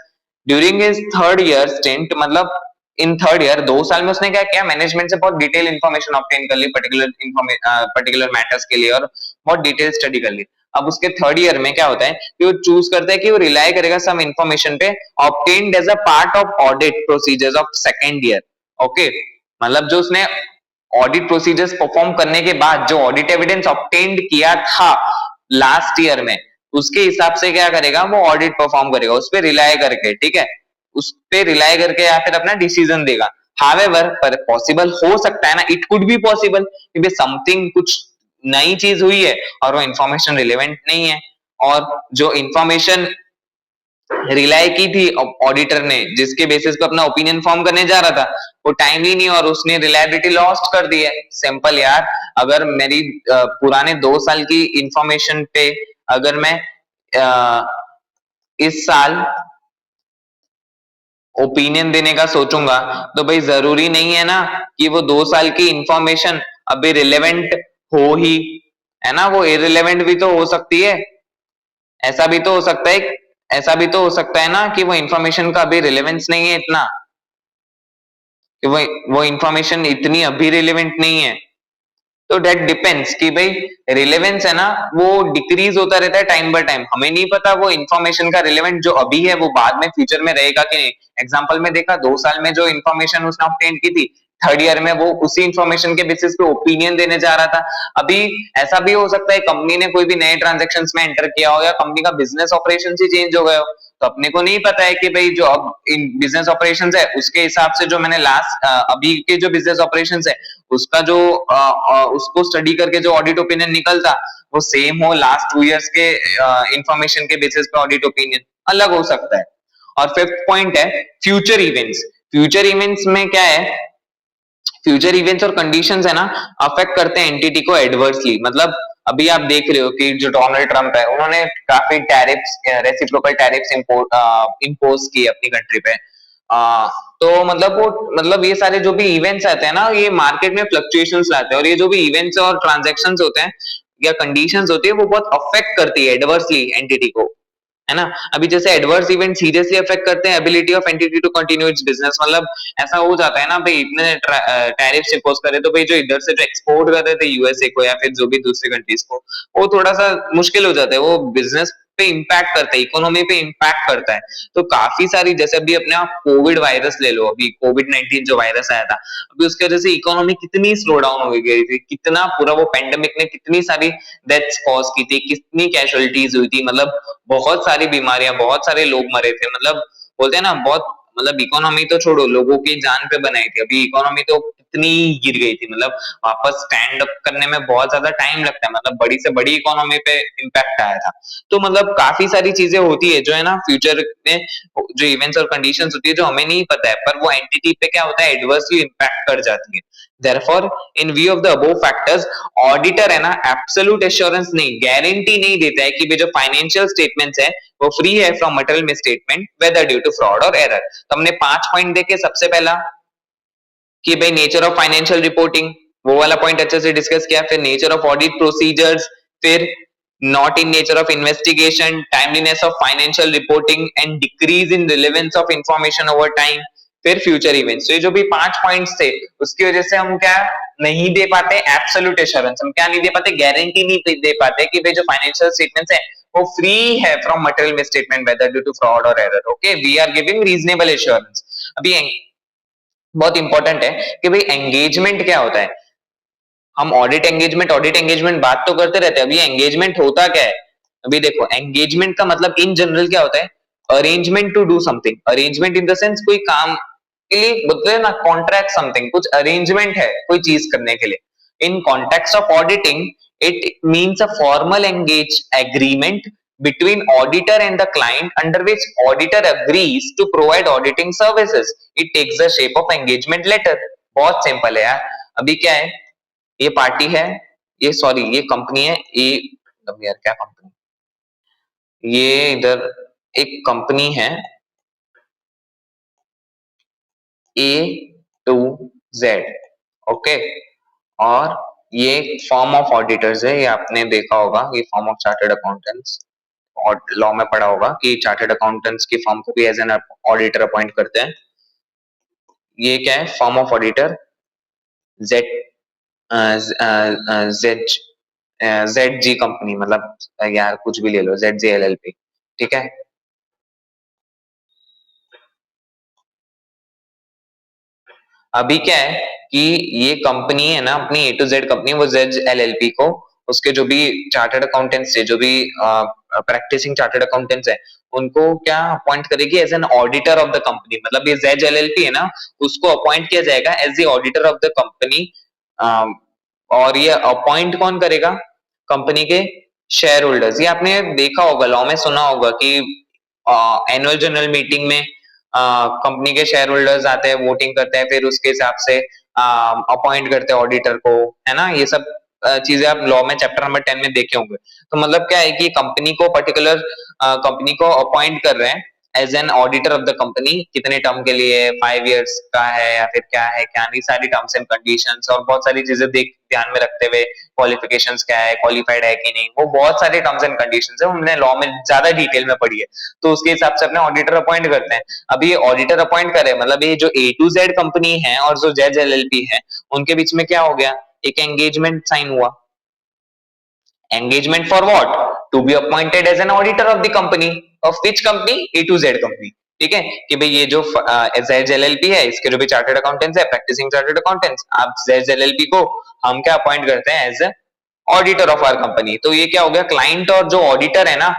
Speaker 1: during his third year stint. मतलब इन थर्ड ईयर 2 साल में उसने क्या किया, मैनेजमेंट से बहुत डिटेल इंफॉर्मेशन ऑब्टेन कर ली पर्टिकुलर मैटर्स के लिए, और बहुत डिटेल स्टडी कर ली। अब उसके थर्ड ईयर में क्या होता है कि वो चूज करता है कि वो रिलाई करेगा सम इंफॉर्मेशन पे obtained as a part of audit procedures of second year. Okay, मतलब जो उसने ऑडिट प्रोसीजर्स परफॉर्म करने के बाद जो ऑडिट एविडेंस ऑब्टेन्ड किया था लास्ट ईयर में, उसके हिसाब से क्या करेगा, वो ऑडिट परफॉर्म करेगा उस पर रिलाई करके। ठीक है, उस पे रिलाई करके या फिर अपना डिसीजन देगा। हावेवर पर पॉसिबल हो सकता है ना, इट कुड बी पॉसिबल कि भाई समथिंग कुछ नई चीज हुई है और वो इंफॉर्मेशन रिलेवेंट नहीं है, और जो इंफॉर्मेशन रिलाय की थी ऑडिटर ने, जिसके बेसिस पे अपना ओपिनियन फॉर्म करने जा रहा था, वो टाइमली नहीं और उसने रिलायबिलिटी लॉस्ट कर दी है। सिंपल यार, अगर मेरी पुराने 2 साल की इंफॉर्मेशन पे अगर मैं इस साल ओपिनियन देने का सोचूंगा, तो भाई जरूरी नहीं है ना कि वो 2 साल की इंफॉर्मेशन अभी रिलेवेंट हो ही, है ना, वो इरिलेवेंट भी तो हो सकती है। ऐसा भी तो हो सकता है, ऐसा भी तो हो सकता है ना कि वो इंफॉर्मेशन का अभी रिलेवेंस नहीं है इतना, कि वो इंफॉर्मेशन इतनी अभी रिलेवेंट नहीं है। तो डेट डिपेंड्स कि भाई रिलेवेंस है ना, वो डिक्रीज होता रहता है टाइम बाय टाइम, हमें नहीं पता वो इंफॉर्मेशन का रिलेवेंट जो अभी है वो बाद में फ्यूचर में रहेगा कि नहीं। एग्जांपल में देखा, 2 साल में जो इंफॉर्मेशन उसने ऑब्टेन की थी, थर्ड ईयर में वो उसी इंफॉर्मेशन के बेसिस पे ओपिनियन देने जा रहा था। अभी ऐसा भी हो सकता है कंपनी ने कोई भी नए ट्रांजेक्शन में एंटर किया हो, या कंपनी का बिजनेस ऑपरेशन ही चेंज हो गया हो, तो अपने को नहीं पता है कि भाई जो अब इन बिजनेस ऑपरेशंस है उसके हिसाब से जो मैंने लास्ट अभी के जो बिजनेस ऑपरेशंस है उसका जो उसको स्टडी करके जो ऑडिट ओपिनियन निकलता, वो सेम हो लास्ट 2 इयर्स के इंफॉर्मेशन के बेसिस पे ऑडिट ओपिनियन अलग हो सकता है। और फिफ्थ पॉइंट है फ्यूचर इवेंट्स। फ्यूचर इवेंट्स में क्या है, फ्यूचर इवेंट्स और कंडीशंस है ना, अफेक्ट करते हैं एंटिटी को एडवर्सली। मतलब अभी आप देख रहे हो कि जो डोनाल्ड ट्रंप है, उन्होंने काफी टैरिफ्स, रेसिप्रोकल टैरिफ्स इम्पोज किए अपनी कंट्री पे। तो मतलब वो, मतलब ये सारे जो भी इवेंट्स आते हैं ना, ये मार्केट में फ्लक्चुएशंस लाते हैं, और ये जो भी इवेंट्स और ट्रांजैक्शंस होते हैं या कंडीशंस होती है, वो बहुत अफेक्ट करती है एडवर्सली एंटिटी को, है ना। अभी जैसे एडवर्स इवेंट सीरियसली अफेक्ट करते हैं ability of entity to continue its business. मतलब ऐसा हो जाता है ना भाई, इतने टैरिफ्स इंपोज करे तो भाई जो इधर से जो एक्सपोर्ट कर रहे थे यूएसए को या फिर जो भी दूसरी कंट्रीज को, वो थोड़ा सा मुश्किल हो जाता है, वो बिजनेस पे इम्पैक्ट करता है, इकोनॉमी पे इम्पैक्ट करता है। तो काफी सारी, जैसे अभी अपने आप कोविड वायरस ले लो, अभी कोविड-19 जो वायरस आया था, अभी उसकी वजह से इकोनॉमी कितनी स्लो डाउन हो गई थी, कितना पूरा वो पेंडेमिक ने कितनी सारी डेथ्स कॉज की थी, कितनी कैजुअलिटीज हुई थी, मतलब बहुत सारी बीमारियां, बहुत सारे लोग मरे थे। मतलब बोलते हैं ना, बहुत, मतलब इकोनॉमी तो छोड़ो, लोगों की जान पे बनाई थी, अभी इकोनॉमी तो कितनी गिर गई थी, मतलब वापस स्टैंड अप करने में बहुत ज्यादा टाइम लगता है, मतलब बड़ी से बड़ी इकोनॉमी पे इम्पैक्ट आया था। तो मतलब काफी सारी चीजें होती है जो है ना फ्यूचर में, जो इवेंट्स और कंडीशंस होती है जो हमें नहीं पता है, पर वो एंटिटी पे क्या होता है, एडवर्सली इम्पैक्ट कर जाती है। Therefore, in view of the above factors, auditor है ना एब्सोल्यूट एश्योरेंस नहीं, गारंटी नहीं देता है कि वे जो फाइनेंशियल स्टेटमेंट्स है वो फ्री है from material misstatement whether due to fraud और एरर। तो हमने 5 पॉइंट देखे, सबसे पहला कि भाई नेचर ऑफ फाइनेंशियल रिपोर्टिंग, वो वाला पॉइंट अच्छे से डिस्कस किया। फिर नेचर ऑफ ऑडिट प्रोसीजर्स, फिर not in nature of investigation, timeliness of financial reporting and decrease in relevance of information over time, फिर फ्यूचर इवेंट्स। तो ये जो भी 5 पॉइंट्स थे, उसकी वजह से हम क्या नहीं दे पाते एब्सोल्यूट एश्योरेंस, हम क्या नहीं दे पाते, गारंटी नहीं दे पाते कि भाई जो फाइनेंशियल स्टेटमेंट्स है वो फ्री है from material misstatement whether due to fraud और error. Okay, we are giving reasonable assurance. अभी बहुत इंपॉर्टेंट है कि भाई एंगेजमेंट क्या होता है। हम ऑडिट एंगेजमेंट बात तो करते रहते हैं, अभी एंगेजमेंट होता क्या है। अभी देखो, एंगेजमेंट का मतलब इन जनरल क्या होता है, arrangement to do something. Arrangement in the sense कोई काम के लिए बोलते हैं ना, कॉन्ट्रैक्ट समथिंग, कुछ अरेंजमेंट है कोई चीज करने के लिए। In context of auditing, it means a formal engage agreement between auditor and the client under which auditor agrees to provide auditing services. It takes the shape of engagement letter. बहुत simple है यार। अभी क्या है, ये party है, ये sorry ये कंपनी है, ये मतलब यार क्या कंपनी, ये इधर एक कंपनी है ए टू जेड, ओके। और ये फॉर्म ऑफ ऑडिटर्स है, ये आपने देखा होगा, ये फॉर्म ऑफ चार्टर्ड अकाउंटेंट्स, और लॉ में पढ़ा होगा कि चार्टर्ड अकाउंटेंट्स की फॉर्म को भी एज एन ऑडिटर अपॉइंट करते हैं। ये क्या है, form of auditor Z, Z, Z जी कंपनी, मतलब यार कुछ भी ले लो, जेड जी एलएलपी, ठीक है। अभी क्या है कि ये कंपनी है ना, अपनी ए टू जेड कंपनी, वो जेड एलएलपी को उसके जो भी चार्टर्ड अकाउंटेंट्स थे, जो भी प्रैक्टिसिंग चार्टर्ड अकाउंटेंट्स है उनको क्या अपॉइंट करेगी as an auditor of the company, मतलब ये जेज एलएलपी है ना, उसको अपॉइंट किया जाएगा as the auditor of the company. और ये अपॉइंट कौन करेगा? कंपनी के शेयर होल्डर्स। ये आपने देखा होगा, लॉ में सुना होगा कि एनुअल जनरल मीटिंग में कंपनी के शेयर होल्डर्स आते हैं, वोटिंग करते हैं, फिर उसके हिसाब से अपॉइंट करते हैं ऑडिटर को, है ना। ये सब चीजें आप लॉ में चैप्टर नंबर 10 में देखे होंगे। तो मतलब क्या है कि कंपनी को पर्टिकुलर कंपनी को अपॉइंट कर रहे हैं as an auditor of the company, कितने टर्म के लिए, 5 years का है या फिर क्या है क्या नहीं, सारी टर्म्स एंड कंडीशंस और बहुत सारी चीजें देख ध्यान में रखते हुए, क्वालिफिकेशंस क्या है, क्वालिफाइड है कि नहीं, वो बहुत सारे टर्म्स एंड कंडीशंस है, हमने लॉ में ज्यादा डिटेल में पढ़ी है। तो उसके हिसाब से अपने ऑडिटर अपॉइंट करते हैं। अभी ये ऑडिटर अपॉइंट करे मतलब ये जो A to Z कंपनी है और जो जेज एलएलपी है, उनके बीच में क्या हो गया, एक एंगेजमेंट साइन हुआ। Engagement for what? To be appointed as an auditor of the company. Of which company? A to Z company. ठीक है कि भाई ये जो जेज एलएलपी है, इसके जो भी चार्टर्ड अकाउंटेंट्स है, प्रैक्टिसिंग चार्टर्ड अकाउंटेंट्स, आप जेज एलएलपी को हम क्या अपॉइंट करते हैं as auditor of our company. तो ये क्या हो गया, क्लाइंट और जो ऑडिटर है ना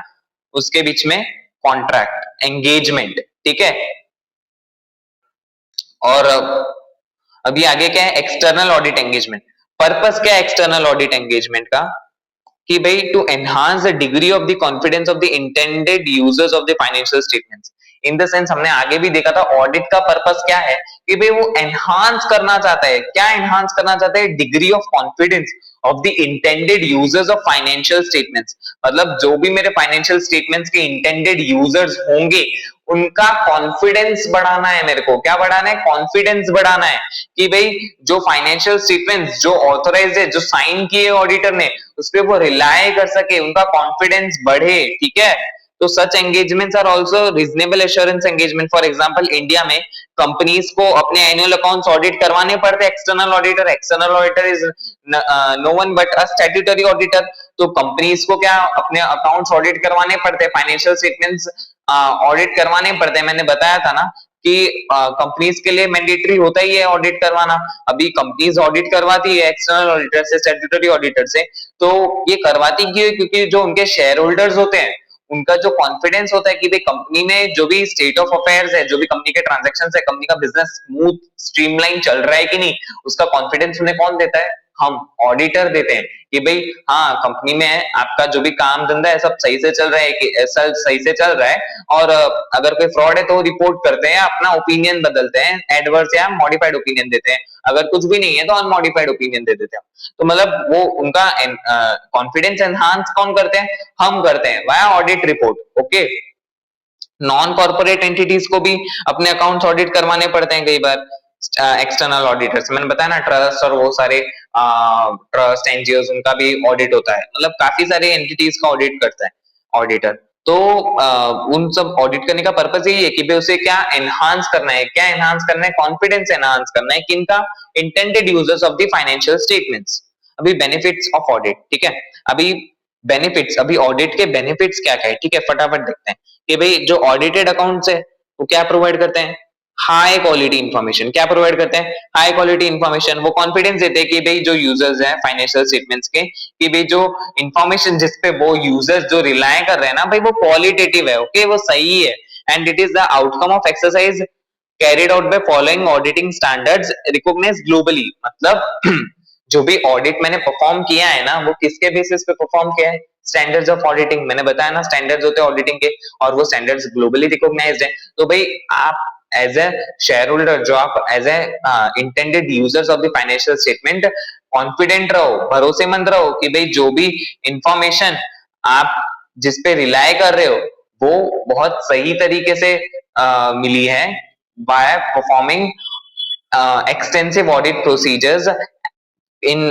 Speaker 1: उसके बीच में कॉन्ट्रैक्ट, एंगेजमेंट, ठीक है। और अभी आगे क्या है, एक्सटर्नल ऑडिट एंगेजमेंट। पर्पस क्या है एक्सटर्नल ऑडिट एंगेजमेंट का, कि भाई to enhance the degree of the confidence of the intended users of the financial statements. In the sense हमने आगे भी देखा था ऑडिट का पर्पस क्या है, कि भाई वो एनहांस करना चाहता है, क्या एनहांस करना चाहता है, degree of confidence of the intended users of financial statements. मतलब जो भी मेरे फाइनेंशियल स्टेटमेंट्स के इंटेंडेड यूजर्स होंगे उनका कॉन्फिडेंस बढ़ाना है, मेरे को क्या बढ़ाना है, कॉन्फिडेंस बढ़ाना है, कि भाई जो फाइनेंशियल स्टेटमेंट्स जो ऑथराइज है, जो साइन किए ऑडिटर ने, उस पर वो रिलाय कर सके, उनका कॉन्फिडेंस बढ़े, ठीक है। तो such engagements are also reasonable assurance engagement. For example India में कंपनीज को अपने एनुअल अकाउंट्स ऑडिट करवाने पड़ते हैं, external auditor. External auditor is no one but a statutory auditor. तो कंपनीज को क्या अपने अकाउंट्स ऑडिट करवाने पड़ते हैं, फाइनेंशियल स्टेटमेंट्स ऑडिट करवाने पड़ते हैं। मैंने बताया था ना कि कंपनीज के लिए मैंडेटरी होता ही है ऑडिट करवाना। अभी कंपनीज ऑडिट करवाती है एक्सटर्नल ऑडिटर से, स्टैट्यूटरी ऑडिटर से। तो ये करवाती क्यों है, क्योंकि जो उनके शेयर होल्डर्स होते हैं उनका जो कॉन्फिडेंस होता है कि भाई कंपनी में जो भी स्टेट ऑफ अफेयर्स है, जो भी कंपनी के ट्रांजैक्शंस है, कंपनी का बिजनेस स्मूथ स्ट्रीमलाइन चल रहा है कि नहीं, उसका कॉन्फिडेंस उन्हें कौन देता है, हम ऑडिटर देते हैं। कि भाई हाँ कंपनी में आपका जो भी काम धंधा है सब सही से चल रहा है, कि ऐसा सही से चल रहा है, और अगर कोई फ्रॉड है तो रिपोर्ट करते हैं, अपना ओपिनियन बदलते हैं, एडवर्स या मॉडिफाइड ओपिनियन देते हैं, अगर कुछ भी नहीं है तो अनमॉडिफाइड ओपिनियन दे देते हैं। तो मतलब वो उनका कॉन्फिडेंस एनहांस कौन करते हैं, हम करते हैं via audit report, okay. Non corporate entities को भी अपने अकाउंट्स ऑडिट करवाने पड़ते हैं कई बार एक्सटर्नल ऑडिटर्स। मैंने बताया ना ट्रस्ट और वो सारे ट्रस्ट एनजीओ उनका भी ऑडिट होता है, मतलब काफी सारे एंटिटीज का ऑडिट करता है ऑडिटर। तो उन सब ऑडिट करने का पर्पस यही है कि भाई उसे क्या एनहांस करना है, क्या एनहांस करना है, कॉन्फिडेंस एनहांस करना है किनका, intended users of the financial statements. अभी बेनिफिट्स ऑफ ऑडिट, ठीक है। अभी बेनिफिट्स, अभी ऑडिट के बेनिफिट्स क्या क्या है, ठीक है, फटाफट देखते हैं। कि भाई जो ऑडिटेड अकाउंट्स है वो क्या प्रोवाइड करते हैं, हाई क्वालिटी इंफॉर्मेशन। क्या प्रोवाइड करते हैं, हाई क्वालिटी इंफॉर्मेशन। वो कॉन्फिडेंस देते हैं कि भाई जो यूजर्स हैं फाइनेंशियल स्टेटमेंट्स के, कि भाई जो इंफॉर्मेशन जिसपे वो यूजर्स जो रिलाय कर रहे हैं ना भाई, वो क्वालिटेटिव है, ओके, वो सही है। And it is the outcome of exercise carried out by following auditing standards recognised globally. मतलब जो भी ऑडिट मैंने परफॉर्म किया है ना, वो किसके बेसिस पे परफॉर्म किया है, स्टैंडर्ड्स ऑफ ऑडिटिंग। मैंने बताया ना स्टैंडर्ड्स होते हैं ऑडिटिंग के, और वो स्टैंडर्ड्स ग्लोबली रिकॉग्नाइज्ड है। तो भाई आप एज ए शेयर होल्डर, जो आप as a intended users of the financial statement, confident रहो, भरोसेमंद रहो कि भाई जो भी इंफॉर्मेशन आप जिस पे रिलाय कर रहे हो वो बहुत सही तरीके से मिली है by performing extensive audit procedures in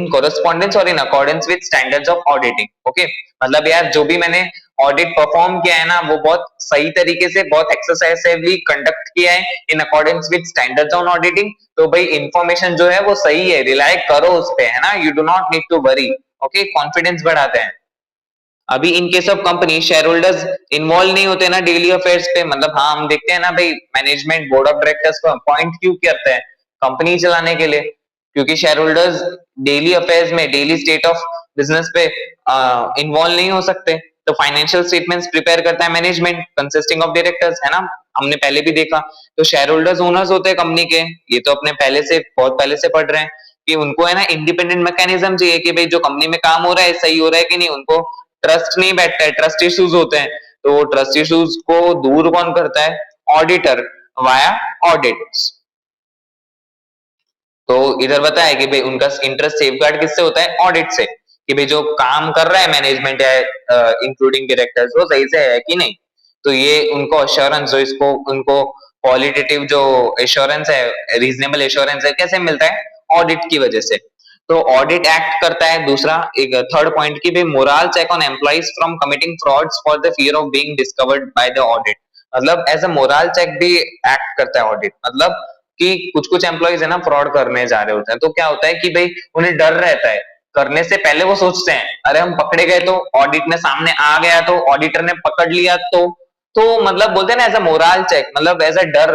Speaker 1: correspondence और in accordance with standards of auditing, okay। मतलब यार जो भी मैंने ऑडिट परफॉर्म किया है ना वो बहुत सही तरीके से, बहुत एक्सरसाइवली कंडक्ट किया है in accordance with standards on auditing. तो भाई इंफॉर्मेशन जो है वो सही है, रिलाय करो उस पे, है ना, you do not need to worry, okay. Confidence बढ़ाते हैं। अभी in case of company shareholders involve नहीं होते ना डेली अफेयर्स पे, मतलब हाँ हम देखते हैं ना भाई मैनेजमेंट बोर्ड ऑफ डायरेक्टर्स को अपॉइंट क्यों करते हैं, कंपनी चलाने के लिए, क्योंकि शेयर होल्डर्स डेली अफेयर्स में, डेली स्टेट ऑफ बिजनेस पे इन्वॉल्व नहीं हो सकते। तो फाइनेंशियल स्टेटमेंट्स प्रिपेयर करता है मैनेजमेंट कंसिस्टिंग ऑफ डायरेक्टर्स, है ना, हमने पहले भी देखा। तो शेयर होल्डर्स ओनर्स होते हैं कंपनी के, ये तो अपने पहले से बहुत पहले से पढ़ रहे हैं कि उनको है ना इंडिपेंडेंट मैकेनिज्म चाहिए कि भाई जो कंपनी में काम हो रहा है सही हो रहा है कि नहीं, उनको ट्रस्ट नहीं बैठता है, ट्रस्ट इश्यूज होते हैं। तो ट्रस्ट इश्यूज को दूर कौन करता है? Auditor, via audits. तो इधर बताया कि भाई उनका इंटरेस्ट सेफगार्ड किससे होता है? ऑडिट से, कि भाई जो काम कर रहा है मैनेजमेंट या इंक्लूडिंग डायरेक्टर्स वो सही से है कि नहीं। तो ये उनको अश्योरेंस, जो इसको उनको क्वालिटेटिव जो एश्योरेंस है, रीजनेबल एश्योरेंस है, कैसे मिलता है? ऑडिट की वजह से। तो ऑडिट एक्ट करता है दूसरा, एक थर्ड पॉइंट की भाई moral check on employees from committing frauds for the fear of being discovered by the audit. मतलब एज अ मोरल चेक भी एक्ट करता है ऑडिट। मतलब कि कुछ कुछ एम्प्लॉइज है ना फ्रॉड करने जा रहे होते हैं, तो क्या होता है कि भाई उन्हें डर रहता है, करने से पहले वो सोचते हैं अरे हम पकड़े गए तो, ऑडिट में सामने आ गया तो, ऑडिटर ने पकड़ लिया तो मतलब बोलते हैं ना एज अ मोरल चेक, मतलब एज अ डर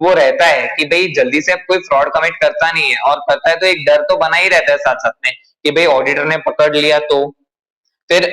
Speaker 1: वो रहता है कि भाई जल्दी से अब कोई फ्रॉड कमिट करता नहीं है, और करता है तो एक डर तो बना ही रहता है साथ साथ में कि भाई ऑडिटर ने पकड़ लिया तो। फिर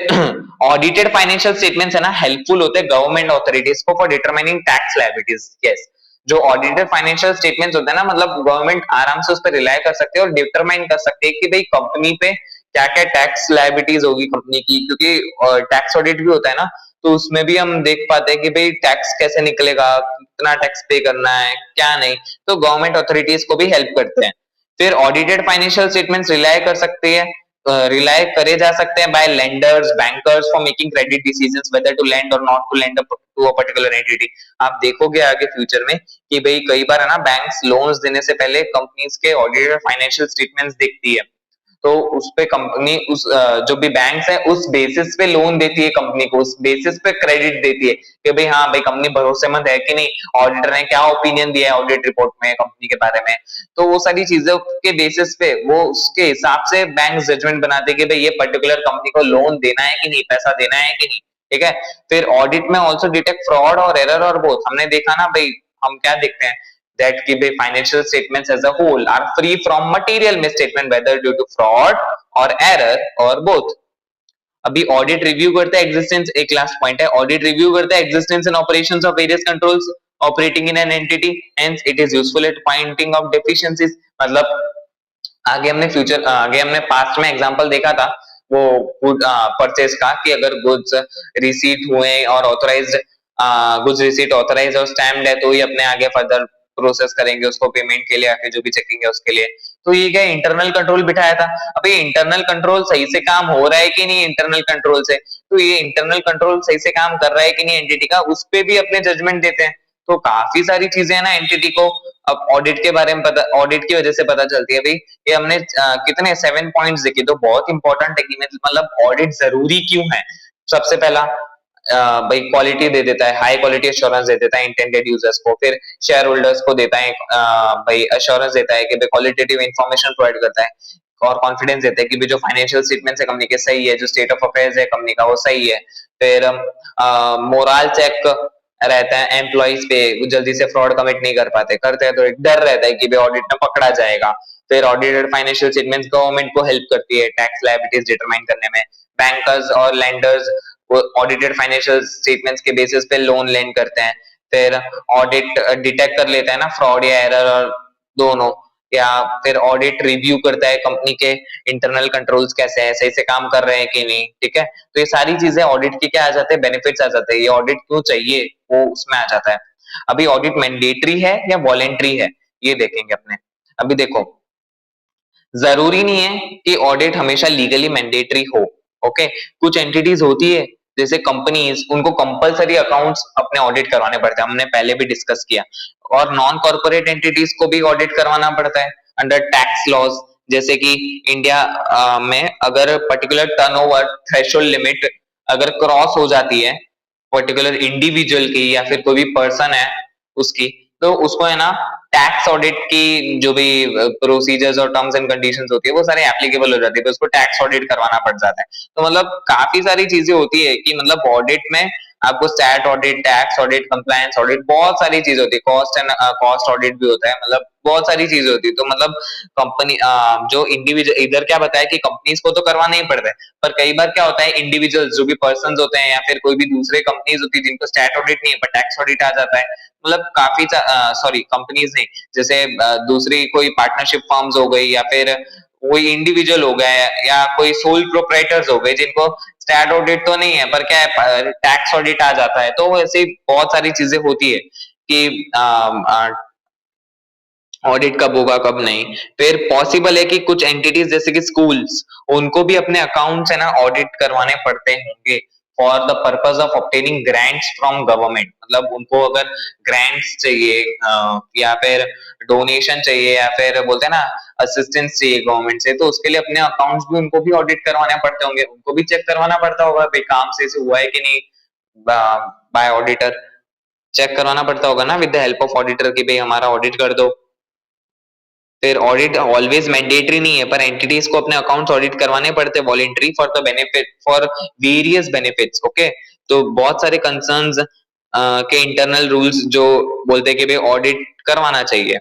Speaker 1: ऑडिटेड फाइनेंशियल स्टेटमेंट्स है ना हेल्पफुल होते हैं गवर्नमेंट अथॉरिटीज को for determining tax liabilities. Yes, जो ऑडिटेड फाइनेंशियल स्टेटमेंट्स होते हैं ना, मतलब गवर्नमेंट आराम से उस पर रिलाई कर सकते हैं और डिटरमाइन कर सकते हैं कि भाई कंपनी पे क्या क्या टैक्स लायबिलिटीज होगी कंपनी की, क्योंकि टैक्स ऑडिट भी होता है ना, तो उसमें भी हम देख पाते हैं कि भाई टैक्स कैसे निकलेगा, कितना टैक्स पे करना है क्या नहीं। तो गवर्नमेंट अथॉरिटीज को भी हेल्प करते हैं। फिर ऑडिटेड फाइनेंशियल स्टेटमेंट्स रिलाय करे जा सकते हैं by lenders, bankers for making credit decisions whether to lend और not to lend to a particular entity. आप देखोगे आगे फ्यूचर में कि भाई कई बार है ना बैंक्स लोन्स देने से पहले कंपनीज के ऑडिटेड फाइनेंशियल स्टेटमेंट्स देखती है, तो उस पे कंपनी जो भी बैंक्स है उस बेसिस पे लोन देती है कंपनी को, उस बेसिस पे क्रेडिट देती है कि भाई हाँ भाई कंपनी भरोसेमंद है कि नहीं, ऑडिटर ने क्या ओपिनियन दिया है ऑडिट रिपोर्ट में कंपनी के बारे में। तो वो सारी चीजों के बेसिस पे वो उसके हिसाब से बैंक जजमेंट बनाते हैं कि भाई ये पर्टिकुलर कंपनी को लोन देना है कि नहीं, पैसा देना है कि नहीं। ठीक है। फिर ऑडिट में ऑल्सो डिटेक्ट फ्रॉड और एरर और बोथ। हमने देखा ना भाई, हम क्या देखते हैं that कि भाई financial statements as a whole are free from material misstatement whether due to fraud or error or both। अभी ऑडिट रिव्यू करता है एग्जिस्टेंस, एक लास्ट पॉइंट है, ऑडिट रिव्यू करता है existence and operations of various controls operating in an entity, hence it is useful at pointing of deficiencies. मतलब आगे हमने पास्ट में एग्जांपल देखा था वो गुड परचेज का, कि अगर गुड्स रिसीट हुए और ऑथराइज्ड गुड्स रिसीट ऑथराइज और स्टैम्प्ड है तो ही अपने आगे फर्दर प्रोसेस करेंगे उसको पेमेंट के लिए, आगे जो भी चेकिंग है उसके लिए। तो ये क्या इंटरनल कंट्रोल बिठाया था। अब ये इंटरनल कंट्रोल सही से काम हो रहा है कि नहीं इंटरनल कंट्रोल से, तो ये इंटरनल कंट्रोल सही से काम कर रहा है कि नहीं एंटिटी का, उस पे भी अपने जजमेंट देते हैं। तो काफी सारी चीजें है ना एंटिटी को अब ऑडिट के बारे में पता, ऑडिट की वजह से पता चलती है भाई। ये हमने कितने 7 पॉइंट्स देखे, तो बहुत इंपॉर्टेंट है कि मतलब ऑडिट जरूरी क्यों है। सबसे पहला भाई क्वालिटी दे देता है, हाई क्वालिटी एश्योरेंस दे देता है इंटेंडेड यूजर्स को। फिर शेयर होल्डर्स को देता है भाई एश्योरेंस देता है कि भाई क्वालिटेटिव इंफॉर्मेशन प्रोवाइड करता है और कॉन्फिडेंस देता है कि भाई जो फाइनेंशियल स्टेटमेंट्स है कंपनी के सही है, जो स्टेट ऑफ अफेयर्स है कंपनी का वो सही है। फिर मोरल चेक रहता है एम्प्लॉइज पे, जल्दी से फ्रॉड कमिट नहीं कर पाते, करते हैं तो एक डर रहता है कि भाई ऑडिट में पकड़ा जाएगा। फिर ऑडिटेड फाइनेंशियल स्टेटमेंट्स गवर्नमेंट को हेल्प करती है टैक्स लायबिलिटीज डिटरमाइन करने में। बैंकर्स और लेंडर्स ऑडिटेड फाइनेंशियल स्टेटमेंट्स के बेसिस पे लोन लेंड करते हैं। फिर ऑडिट डिटेक्ट कर लेता है ना फ्रॉड या एरर और दोनों, या फिर ऑडिट रिव्यू करता है कंपनी के इंटरनल कंट्रोल्स कैसे हैं, सही से काम कर रहे हैं कि नहीं। ठीक है। तो ये सारी चीजें ऑडिट की क्या आ जाते हैं, बेनिफिट्स आ जाते हैं, ये ऑडिट क्यों चाहिए वो उसमें आ जाता है। अभी ऑडिट मैंडेटरी है या वॉलेंट्री है ये देखेंगे अपने। अभी देखो जरूरी नहीं है कि ऑडिट हमेशा लीगली मैंडेटरी हो। ओके, कुछ एंटिटीज होती है जैसे कंपनीज, उनको कंपलसरी अकाउंट्स अपने ऑडिट करवाने पड़ते हैं, हमने पहले भी डिस्कस किया। और नॉन कॉर्पोरेट एंटिटीज को भी ऑडिट करवाना पड़ता है अंडर टैक्स लॉज। जैसे कि इंडिया में अगर पर्टिकुलर टर्नओवर थ्रेशोल्ड लिमिट अगर क्रॉस हो जाती है पर्टिकुलर इंडिविजुअल की या फिर कोई भी पर्सन है उसकी, तो उसको है ना टैक्स ऑडिट की जो भी प्रोसीजर्स और टर्म्स एंड कंडीशंस होती है वो सारे एप्लीकेबल हो जाती है, तो उसको टैक्स ऑडिट करवाना पड़ जाता है। तो मतलब काफी सारी चीजें होती है कि मतलब ऑडिट में आपको stat audit, tax audit, compliance audit, बहुत सारी चीज होती है, कॉस्ट ऑडिट भी होता है, मतलब बहुत सारी चीजें होती है। तो मतलब कंपनी जो इंडिविजुअल, इधर क्या बताया कि कंपनीज को तो करवाना ही पड़ता है, पर कई बार क्या होता है इंडिविजुअल जो भी पर्सन होते हैं या फिर कोई भी दूसरे कंपनीज होती है जिनको स्टैट ऑडिट नहीं है पर टैक्स ऑडिट आ जाता है, मतलब काफी सॉरी कंपनीज नहीं, जैसे दूसरी कोई पार्टनरशिप फर्म्स हो गई या फिर कोई इंडिविजुअल हो गए या कोई सोल प्रोप्राइटर्स हो गए जिनको स्टैट ऑडिट तो नहीं है पर क्या है टैक्स ऑडिट आ जाता है। तो ऐसी बहुत सारी चीजें होती है कि ऑडिट कब होगा कब नहीं। फिर पॉसिबल है कि कुछ एंटिटीज जैसे कि स्कूल्स, उनको भी अपने अकाउंट्स है ना ऑडिट करवाने पड़ते होंगे for the purpose of obtaining grants from government, मतलब उनको अगर ग्रांट्स चाहिए या फिर डोनेशन चाहिए या फिर बोलते हैं ना असिस्टेंस चाहिए गवर्नमेंट से, तो उसके लिए अपने अकाउंट्स भी उनको भी ऑडिट करवाने पड़ते होंगे, उनको भी चेक करवाना पड़ता होगा भाई काम से हुआ है कि नहीं बाय ऑडिटर, चेक करवाना पड़ता होगा ना with the help of auditor कि भाई हमारा ऑडिट कर दो। फिर ऑडिट ऑलवेज मैंडेटरी नहीं है पर एंटिटीज को अपने अकाउंट्स ऑडिट करवाने पड़ते हैं voluntary for the benefit for various benefits, okay. तो बहुत सारे कंसर्न्स के इंटरनल रूल्स जो बोलते हैं कि भाई ऑडिट करवाना चाहिए।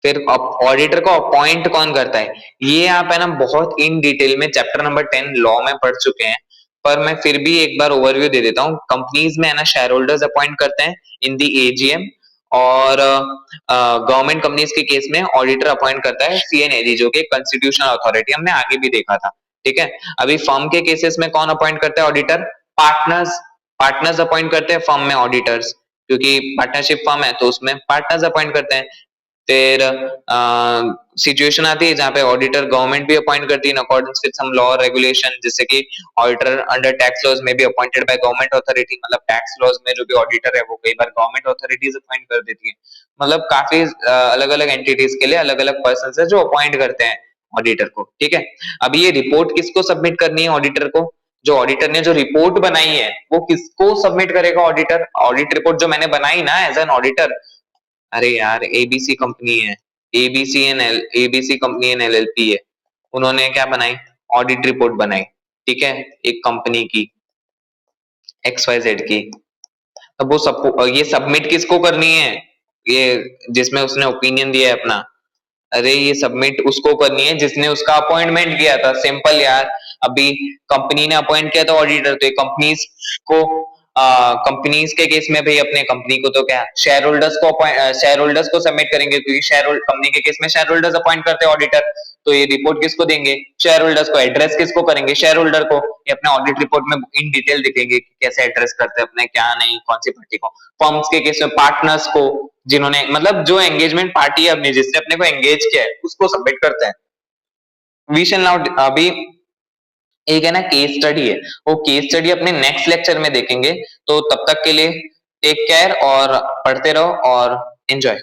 Speaker 1: फिर ऑडिटर को अपॉइंट कौन करता है, ये आप है ना बहुत इन डिटेल में चैप्टर नंबर 10 लॉ में पढ़ चुके हैं, पर मैं फिर भी एक बार ओवरव्यू दे देता हूँ। कंपनीज में है ना शेयर होल्डर्स अपॉइंट करते हैं इन दी एजीएम, और गवर्नमेंट कंपनीज के केस में ऑडिटर अपॉइंट करता है सीएनएजी जो कि कॉन्स्टिट्यूशनल अथॉरिटी, हमने आगे भी देखा था, ठीक है। अभी फर्म के केसेस में कौन अपॉइंट करता है ऑडिटर, पार्टनर्स, पार्टनर्स अपॉइंट करते हैं फर्म में ऑडिटर्स, क्योंकि पार्टनरशिप फर्म है तो उसमें पार्टनर्स अपॉइंट करते हैं। फिर सिचुएशन आती है जहाँ पे ऑडिटर गवर्नमेंट भी अपॉइंट करती है in accordance with some law regulation, जैसे कि ऑडिटर अंडर टैक्स लॉज में भी अपॉइंटेड बाय गवर्नमेंट अथॉरिटी, मतलब टैक्स लॉज में जो भी ऑडिटर है वो कई बार गवर्नमेंट अथॉरिटीज अपॉइंट कर देती है। मतलब काफी अलग अलग एंटिटीज के लिए अलग अलग पर्सन है जो अपॉइंट करते हैं ऑडिटर को, ठीक है। अब ये रिपोर्ट किसको सबमिट करनी है ऑडिटर को, जो ऑडिटर ने जो रिपोर्ट बनाई है वो किसको सबमिट करेगा ऑडिटर, ऑडिट रिपोर्ट जो मैंने बनाई ना एज एन ऑडिटर, अरे यार एबीसी कंपनी है, एबीसी कंपनी एंड एलएलपी है, उन्होंने क्या बनाई, ऑडिट रिपोर्ट बनाई, ठीक है, एक कंपनी की XYZ की। अब वो सब ये सबमिट किसको करनी है, ये जिसमें उसने ओपिनियन दिया है अपना, अरे ये सबमिट उसको करनी है जिसने उसका अपॉइंटमेंट किया था, सिंपल यार। अभी कंपनी ने अपॉइंट किया था ऑडिटर, तो कंपनीज को कंपनीज के केस में भाई अपने कंपनी को तो क्या शेयर होल्डर्स को शेयर होल्डर्स को सबमिट करेंगे, क्योंकि शेयर कंपनी के केस में शेयर होल्डर्स अपॉइंट करते हैं ऑडिटर, तो ये रिपोर्ट किसको देंगे, शेयर होल्डर्स को। एड्रेस किसको करेंगे, शेयर होल्डर को। ये अपने ऑडिट रिपोर्ट में इन डिटेल दिखेंगे कि कैसे एड्रेस करते हैं अपने, क्या नहीं, कौन सी पार्टी को। फर्म्स के केस में पार्टनर्स को, जिन्होंने मतलब जो एंगेजमेंट पार्टी है अपनी जिसने अपने को एंगेज किया है उसको सबमिट करते हैं। वी शैल नाउ अभी एक है ना केस स्टडी है, वो केस स्टडी अपने नेक्स्ट लेक्चर में देखेंगे। तो तब तक के लिए टेक केयर और पढ़ते रहो और एंजॉय।